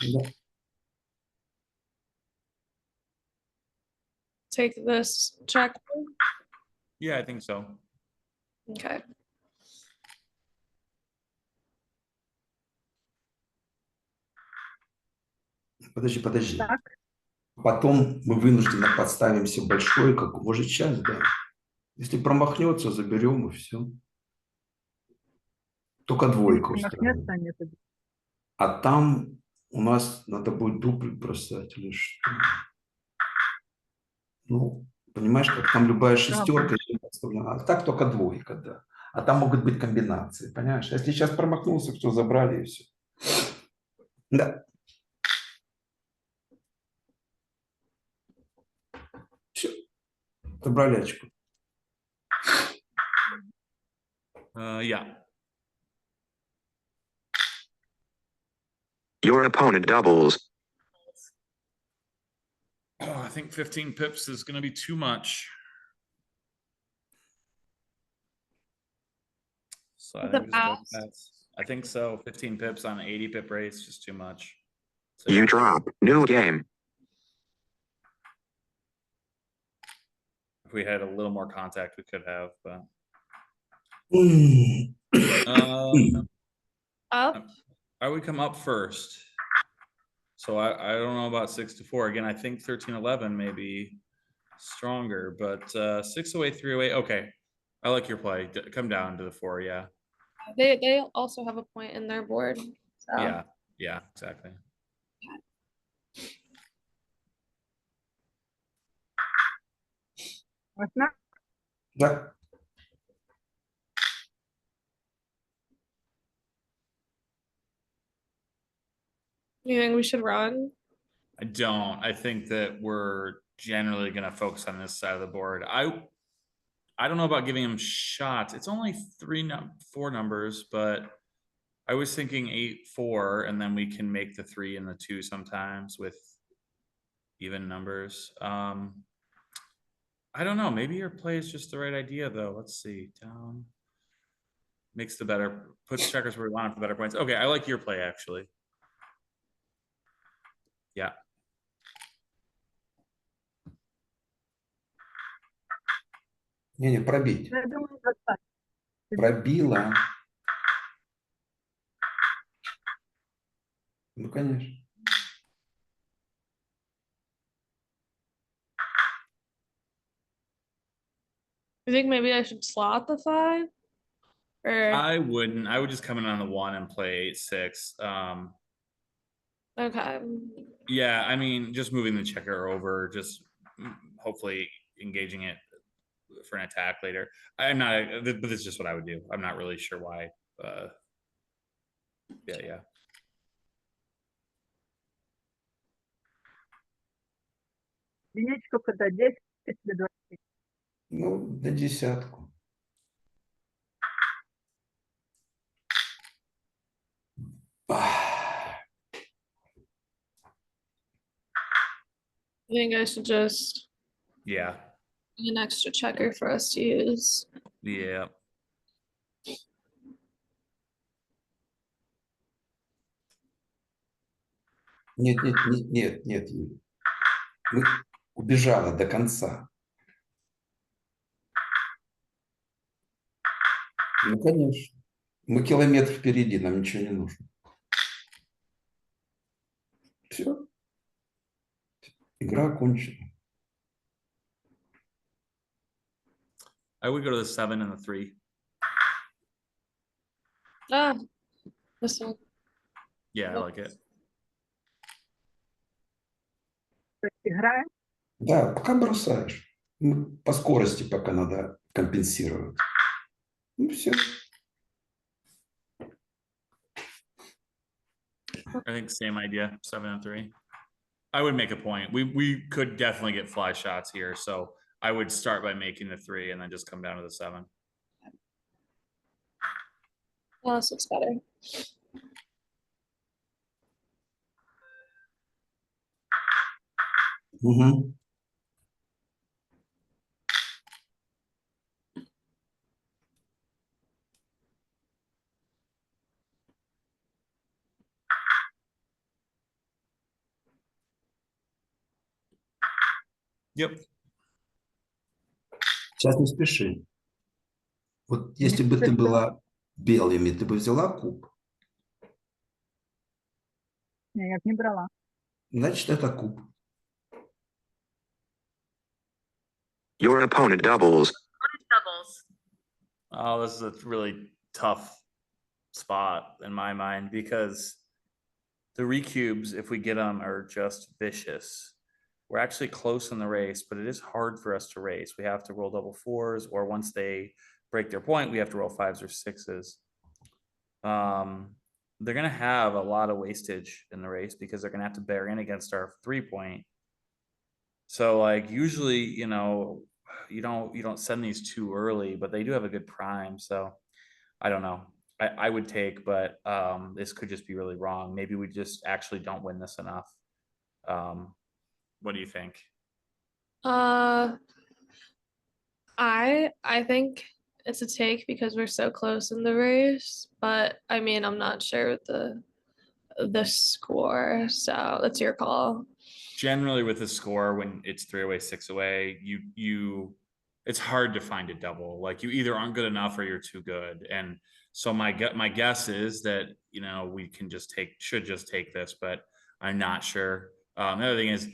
Да. Take this check. Yeah, I think so. Okay. Подожди. Так, Потом мы вынужденно подставимся большой, как может сейчас, да. Если промахнется, заберем и все. Только двойка если устраивает. махнется, нет. А там у нас надо будет дубль бросать или что? Ну, понимаешь, как там любая шестерка, а так только двойка, да. А там могут быть комбинации, понимаешь? Если сейчас промахнулся, все, забрали и все. Да. Все. Забрали очко. Yeah. Your opponent doubles. Oh, I think 15 pips is going to be too much. So I The think, we just go pass? pass. I think so. 15 pips on an 80 pip race, just too much. So You yeah. drop. New game. If we had a little more contact, we could have, but Up. I would come up first. So I don't know about 6-4. Again, I think 13-11 may be stronger, but 608, 308. Okay. I like your play. Come down to the 4, yeah. They also have a point in their board. So. Yeah, exactly. Можно? Да. You think we should run? I don't. I think that we're generally going to focus on this side of the board. I don't know about giving him shots. It's only 4 numbers, but I was thinking 8-4, and then we can make the 3 and the 2 sometimes with even numbers. I don't know. Maybe your play is just the right idea, though. Let's see. Down makes the better, puts checkers where we want it for better points. Okay, I like your play actually. Yeah. Не, пробить. Я думаю, достаточно. Пробила. Ну, конечно. You think maybe I should slot the 5? Or I wouldn't. I would just come in on the 1 and play 8-6. okay. Yeah, I mean, just moving the checker over, just hopefully engaging it for an attack later. I'm not, but this is just what I would do. I'm not really sure why. Yeah. Единичку до 10 до 20. Ну, до десятку. Ах, I think I should just Yeah, get an extra checker for us to use. yeah. Нет, нет, нет, нет, нет, Юля. Убежала до конца. Ну, конечно. Мы километр впереди, нам ничего не нужно. Все. Игра окончена. I would go to the 7 and the 3. Ah, this one. Yeah, I like it. То есть играем. Да, пока бросаешь. Ну, по скорости пока надо компенсировать. Ну, все. I think same idea, 7 and 3. I would make a point. We could definitely get fly shots here, so I would start by making the 3 and then just come down to the 7. Oh, this looks better. Угу. Yep. Сейчас не спеши. Вот если бы ты была белыми, ты бы взяла куб. Нет, не брала. Значит, это куб. Your opponent doubles. Opponent doubles. Oh, this is a really tough spot in my mind because the recubes, if we get them, are just vicious. We're actually close in the race, but it is hard for us to race. We have to roll double 4s, or once they break their point, we have to roll 5s or 6s. They're gonna have a lot of wastage in the race because they're gonna have to bear in against our 3-point. So like usually, you know, you don't send these too early, but they do have a good prime. So I don't know. I would take, but this could just be really wrong. Maybe we just actually don't win this enough. What do you think? I think it's a take because we're so close in the race, but I mean I'm not sure with the score, so that's your call. Generally with the score, when it's 3 away, 6 away, it's hard to find a double. Like you either aren't good enough or you're too good. And so my guess is that, you know, we should just take this, but I'm not sure. The other thing is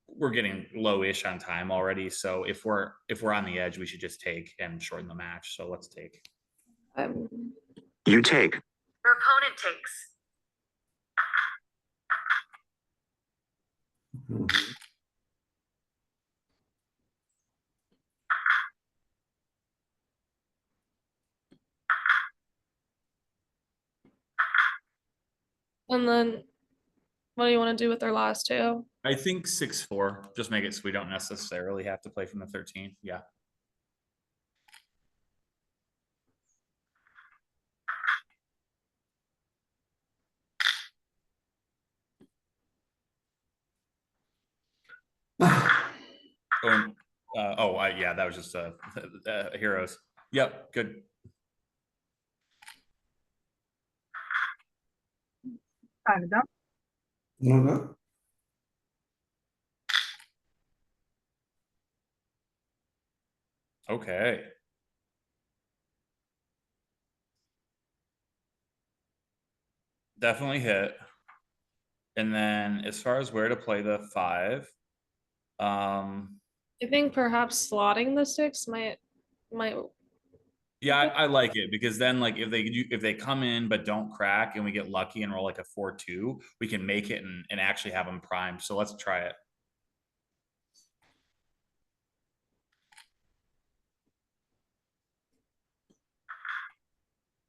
we're getting low-ish on time already. So if we're on the edge, we should just take and shorten the match. So let's take. You take. Your opponent takes. Мгм. And then what do you want to do with our last two? I think 6-4. Just make it so we don't necessarily have to play from the 13. Yeah. Ах, Yeah, that was just heroes. Yep, good. Так, да? Ну да. Okay. Definitely hit. And then as far as where to play the 5, I think perhaps slotting the 6 might yeah, I like it because then like if they come in but don't crack and we get lucky and roll like a 4-2, we can make it and actually have them primed. So let's try it.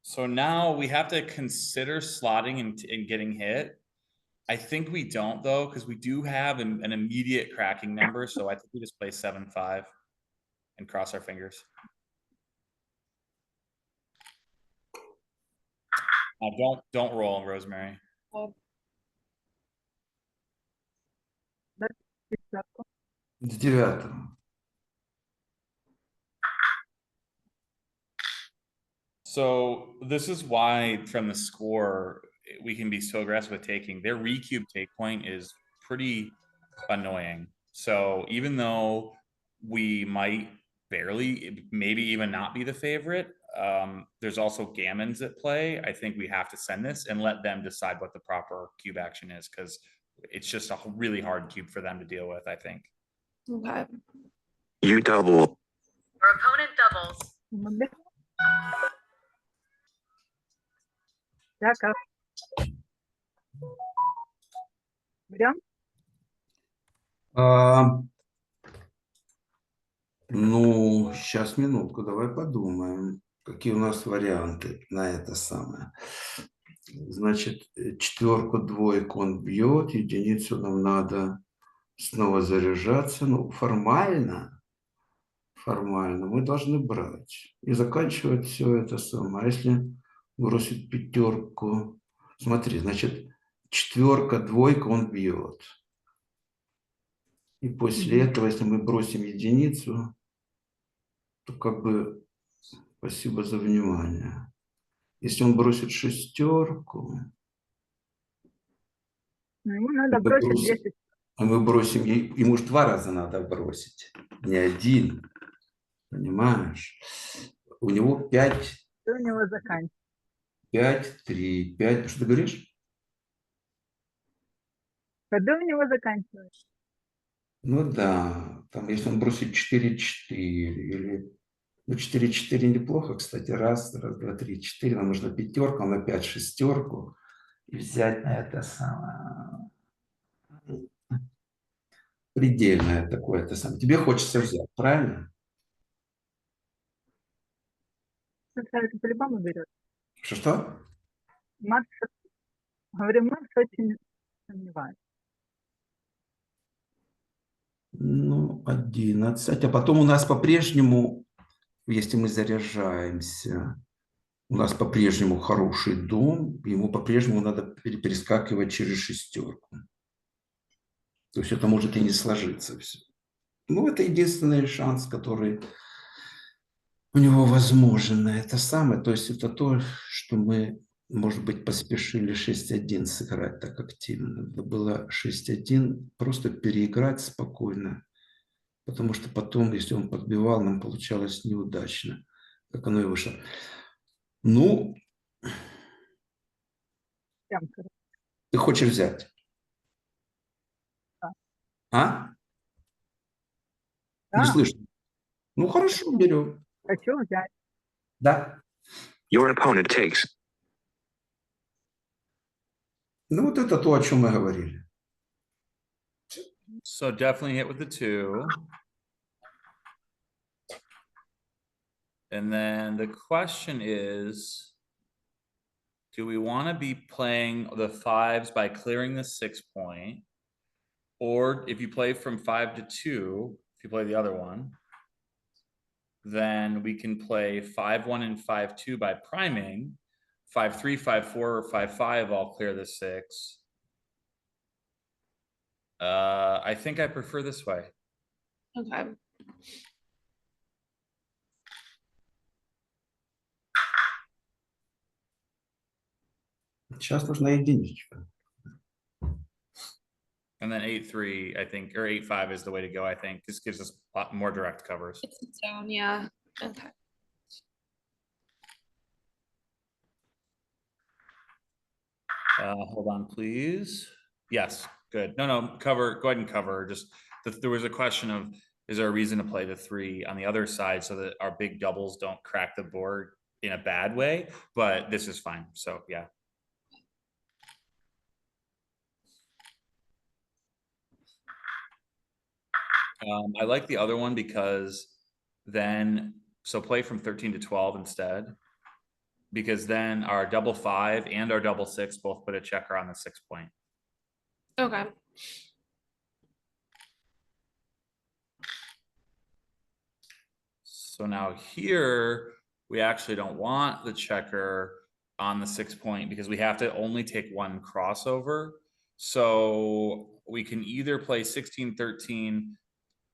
So now we have to consider slotting and getting hit. I think we don't though, because we do have an immediate cracking number, so I think we just play 7-5 and cross our fingers. Don't roll, Rosemary. Десятку. С 9. So this is why from the score, we can be so aggressive with taking. Their recube take point is pretty annoying. So even though we might barely, maybe even not be the favorite, there's also gammons at play. I think we have to send this and let them decide what the proper cube action is, because it's just a really hard cube for them to deal with, I think. Okay. You double. Your opponent doubles. Молодец. Яков. Берем? Ну, сейчас минутку, давай подумаем, какие у нас варианты на это самое. Значит, 4, 2 он бьет, единицу нам надо снова заряжаться. Ну, формально мы должны брать и заканчивать все это самое. А если бросит 5, смотри, значит, 4, 2 он бьет. И после этого, если мы бросим единицу, то как бы спасибо за внимание. Если он бросит 6, Ну, ему надо бросить 10. а мы бросим, ему же 2 раза надо бросить, не 1, понимаешь? У него 5, Что у него заканчивается? 5, 3, 5, что ты говоришь? Когда у него заканчивается? Ну да, там если он бросит 4, 4, или... Ну, 4, 4 неплохо, кстати, раз, 2, 3, 4, нам нужно 5, он опять 6, и взять на это самое... Предельное такое-то самое. Тебе хочется взять, правильно? Это по-любому берет. Что? Макс, говорю, Макс очень сомневается. Ну, 11. А потом у нас по-прежнему, если мы заряжаемся, у нас по-прежнему хороший дом, ему по-прежнему надо перескакивать через 6. То есть это может и не сложиться все. Ну, это единственный шанс, который у него возможен на это самое. То есть это то, что мы, может быть, поспешили 6-1 сыграть так активно. Надо было 6-1 просто переиграть спокойно. Потому что потом, если он подбивал, нам получалось неудачно, как оно и вышло. Ну, Прям, короче. ты хочешь взять? Да. А? Да. Не слышно. Ну, хорошо, берем. Хочу взять. Да. Your opponent takes. Ну, вот это то, о чем мы говорили. So definitely hit with the 2. And then the question is, do we want to be playing the 5s by clearing the 6 point? Or if you play from 5 to 2, if you play the other one, then we can play 5-1 and 5-2 by priming. 5-3, 5-4, or 5-5 all clear the 6. I think I prefer this way. Okay. Сейчас нужна единичка. And then 8-3, I think, or 8-5 is the way to go, I think. This gives us a lot more direct covers. It's its own, yeah. Okay. Hold on, please. Yes, good. No, cover, go ahead and cover. Just, there was a question of, is there a reason to play the 3 on the other side so that our big doubles don't crack the board in a bad way? But this is fine, so yeah. I like the other one because then, so play from 13 to 12 instead, because then our double 5 and our double 6 both put a checker on the 6 point. Okay. So now here, we actually don't want the checker on the 6 point because we have to only take one crossover. So we can either play 16-13.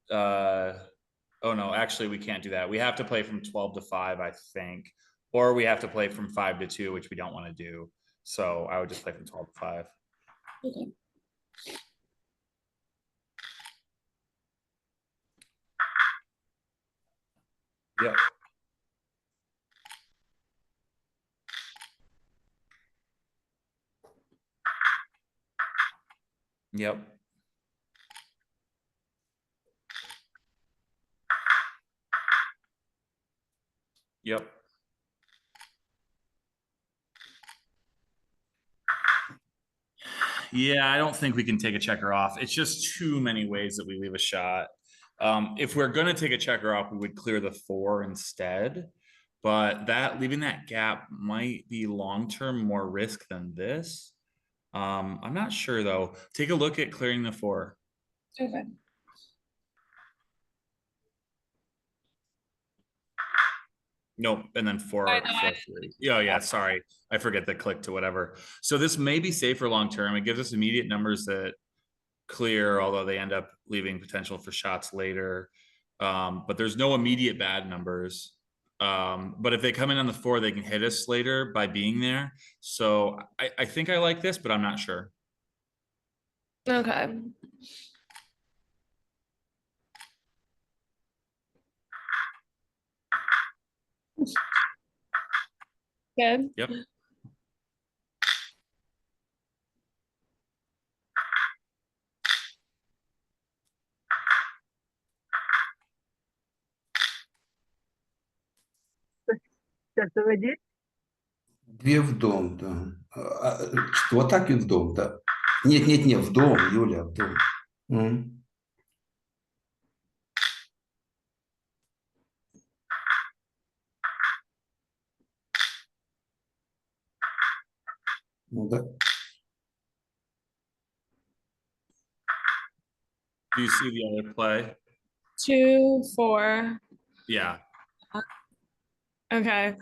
Oh no, actually we can't do that. We have to play from 12 to 5, I think. Or we have to play from 5 to 2, which we don't want to do. So I would just play from 12 to 5. Okay. Yep. Yep. Yep. Yeah, I don't think we can take a checker off. It's just too many ways that we leave a shot. If we're going to take a checker off, we would clear the 4 instead. But that leaving that gap might be long-term more risk than this. I'm not sure though. Take a look at clearing the 4. Okay. Nope, and then 4, I know, 4, 3. Oh yeah, sorry. I forget the click to whatever. So this may be safer long-term. It gives us immediate numbers that clear, although they end up leaving potential for shots later. But there's no immediate bad numbers. But if they come in on the 4, they can hit us later by being there. So I think I like this, but I'm not sure. Okay. Good. Yep. Сейчас заводить. 2 в дом, да. Вот так и в дом, да. Нет, в дом, Юля, в дом. М. Ну да. Do you see the other play? 2, 4. Yeah. Okay.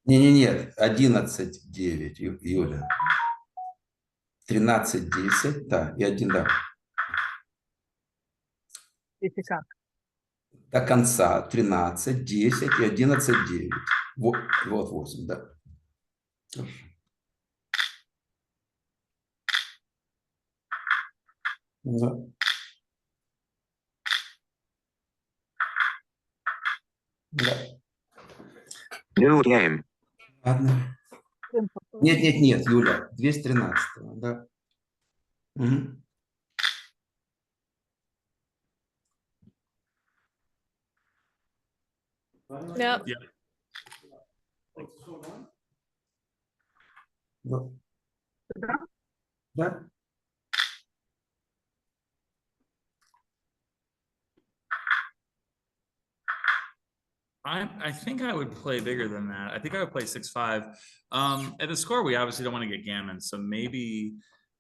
Нет, 11-9, Юля. 13-10, да, и 1, да. Если как. До конца 13, 10 и 11, 9. Вот 8, да. Хорошо. Да. Да. New game. Ладно. Нет, Юля, 213, да. Угу. Yep. Yeah. Да. Да? Да. I think I would play bigger than that. I think I would play 6-5. At the score, we obviously don't want to get gammon, so maybe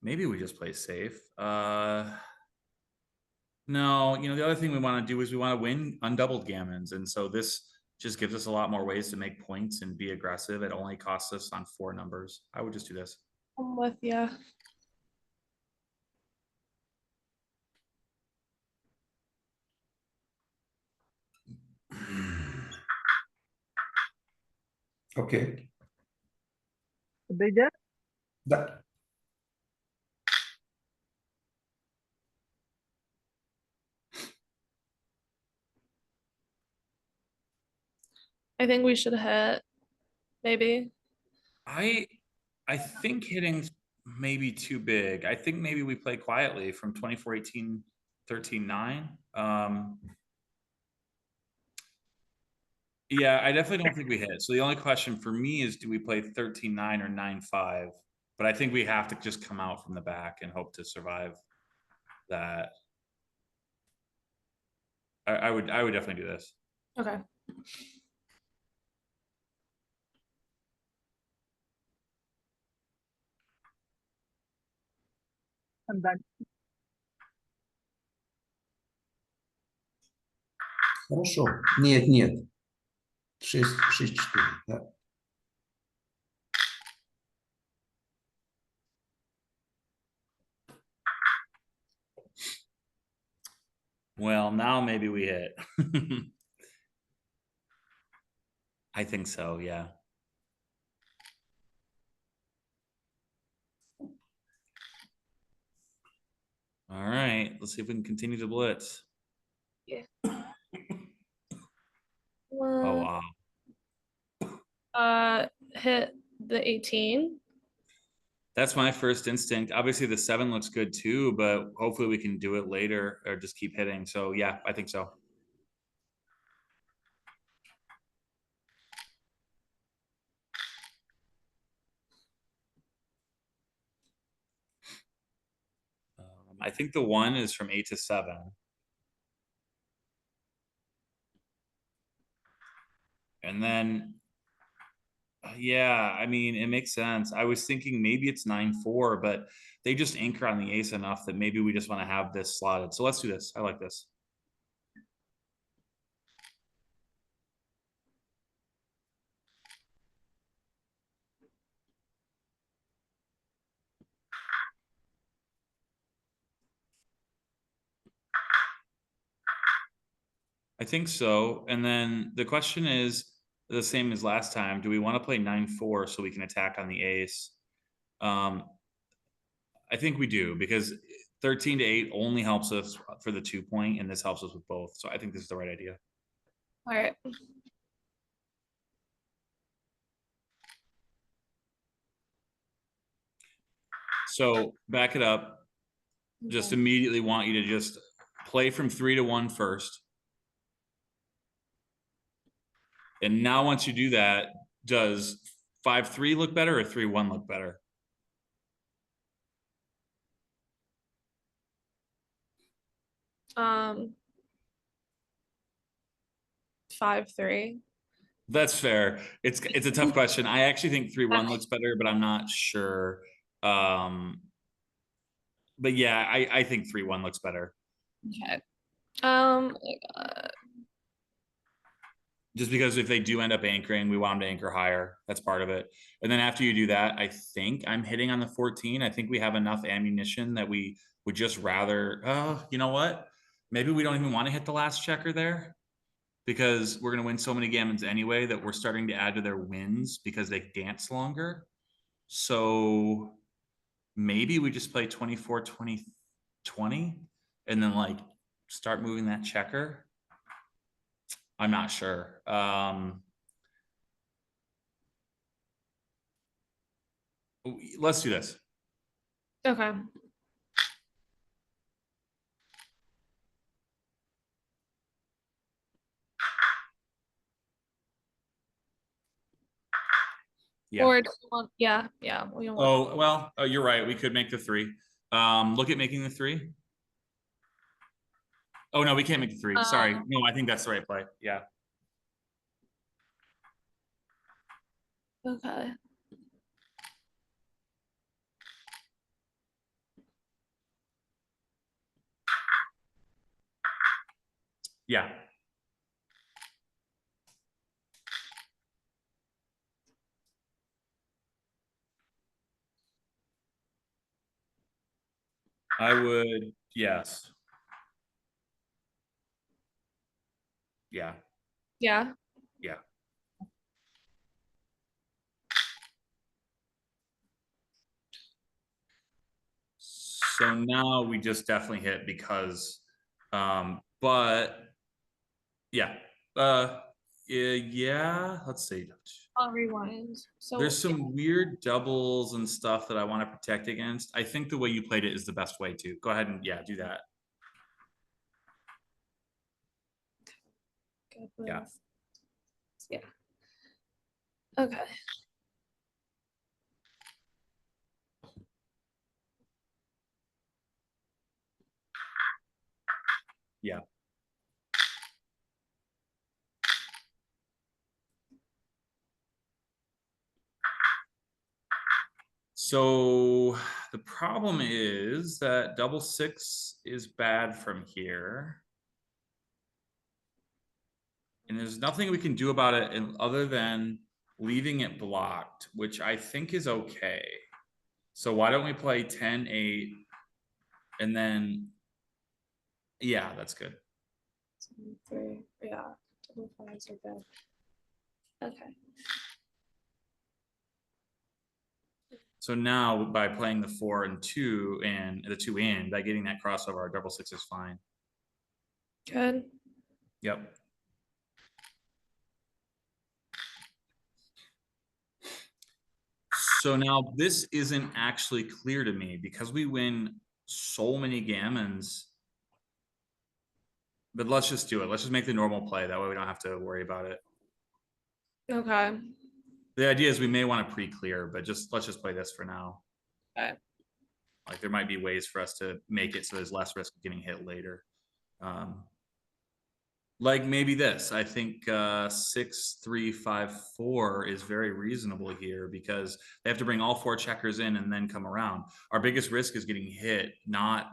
we just play safe. No, the other thing we want to do is we want to win undoubled gammons, and so this just gives us a lot more ways to make points and be aggressive. It only costs us on 4 numbers. I would just do this. I'm with you. Окей. Подойдет? Да. I think we should hit. Maybe. I think hitting's maybe too big. I think maybe we play quietly from 24-18, 13-9. Yeah, I definitely don't think we hit. So the only question for me is, do we play 13-9 or 9-5? But I think we have to just come out from the back and hope to survive that. I would definitely do this. Okay. 8 дальше. Хорошо. Нет, нет. 6-4, да. Well, now maybe we hit. I think so, yeah. All right, let's see if we can continue to blitz. Oh, wow. Hit the 18. That's my first instinct. Obviously, the 7 looks good too, but hopefully we can do it later or just keep hitting. So, yeah, I think so. I think the 1 is from 8 to 7. And then, yeah, I mean, it makes sense. I was thinking maybe it's 9-4, but they just anchor on the ace enough that maybe we just want to have this slotted. So let's do this. I like this. I think so. And then the question is the same as last time. Do we want to play 9-4 so we can attack on the ace? I think we do, because 13 to 8 only helps us for the 2 point, and this helps us with both. So I think this is the right idea. All right. So back it up. Just Okay. immediately want you to just play from 3 to 1 first. And now once you do that, does 5-3 look better or 3-1 look better? Um, 5-3. That's fair. It's a tough question. I actually think 3-1 looks better, but I'm not sure. But yeah, I think 3-1 looks better. Okay. Just because if they do end up anchoring, we want them to anchor higher. That's part of it. And then after you do that, I think I'm hitting on the 14. I think we have enough ammunition that we would just rather, you know what? Maybe we don't even want to hit the last checker there, because we're going to win so many gammons anyway that we're starting to add to their wins because they dance longer. So maybe we just play 24, 20, 20, and then like start moving that checker. I'm not sure. Let's do this. Okay. Yeah. Or do you want, yeah. We don't want, Oh, well, you're right. We could make the 3. Look at making the 3. Oh, no, we can't make the 3. Sorry. No, I think that's the right play. Yeah. okay. Yeah. I would, yes. Yeah. Yeah. Yeah. So now we just definitely hit because, but yeah, yeah, let's see. I'll rewind. So There's some weird doubles and stuff that I want to protect against. I think the way you played it is the best way to go ahead and do that. Yeah. Yeah. Okay. Yeah. So The problem is that double six is bad from here. And there's nothing we can do about it other than leaving it blocked, which I think is okay. So why don't we play 10-8 and then, yeah, that's good. 3, yeah, double fives are good. Okay. So now by playing the 4 and 2 and the 2 in, by getting that crossover, our double six is fine. Good. Yep. So now this isn't actually clear to me because we win so many gammons. But let's just do it. Let's just make the normal play. That way we don't have to worry about it. Okay. The idea is we may want to pre-clear, but let's just play this for now. Okay. Like there might be ways for us to make it so there's less risk of getting hit later. Like maybe this. I think 6, 3, 5, 4 is very reasonable here because they have to bring all 4 checkers in and then come around. Our biggest risk is getting hit, not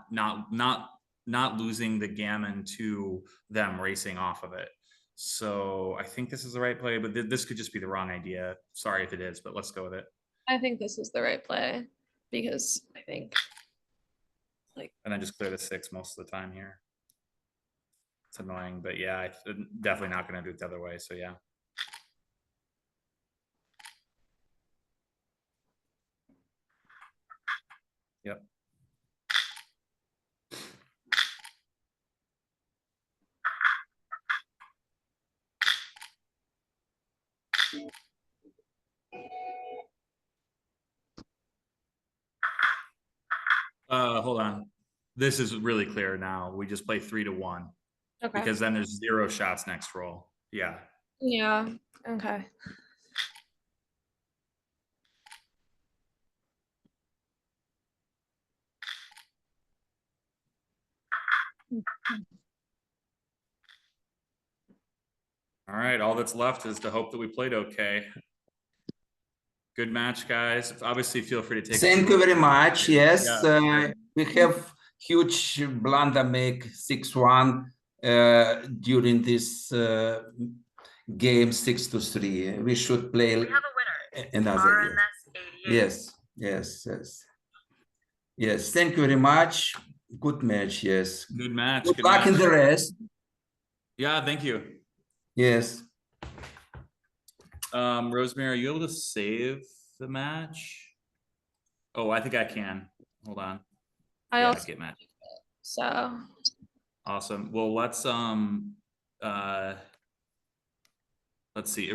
losing the gammon to them racing off of it. So I think this is the right play, but this could just be the wrong idea. Sorry if it is, but let's go with it. I think this is the right play because I think And then just clear the 6 most of the time here. It's annoying, but yeah, I'm definitely not going to do it the other way. So yeah. Yep. Hold on. This is really clear now. We just play 3 to 1 okay. because then there's 0 shots next roll. Yeah. Yeah. Okay. All right. All that's left is to hope that we played okay. Good match, guys. Obviously, feel free to take. Thank you very much. Yes, Yeah. we have huge blunder make 6-1 during this game 6-3. We should play We have a winner. another game. RMS 88. Yes. Thank you very much. Good match. Yes. Good match. Good luck in the rest. Yeah. Thank you. Yes. Rosemary, are you able to save the match? Oh, I think I can. Hold on. I Yeah, also get match. so Awesome. Well, let's see.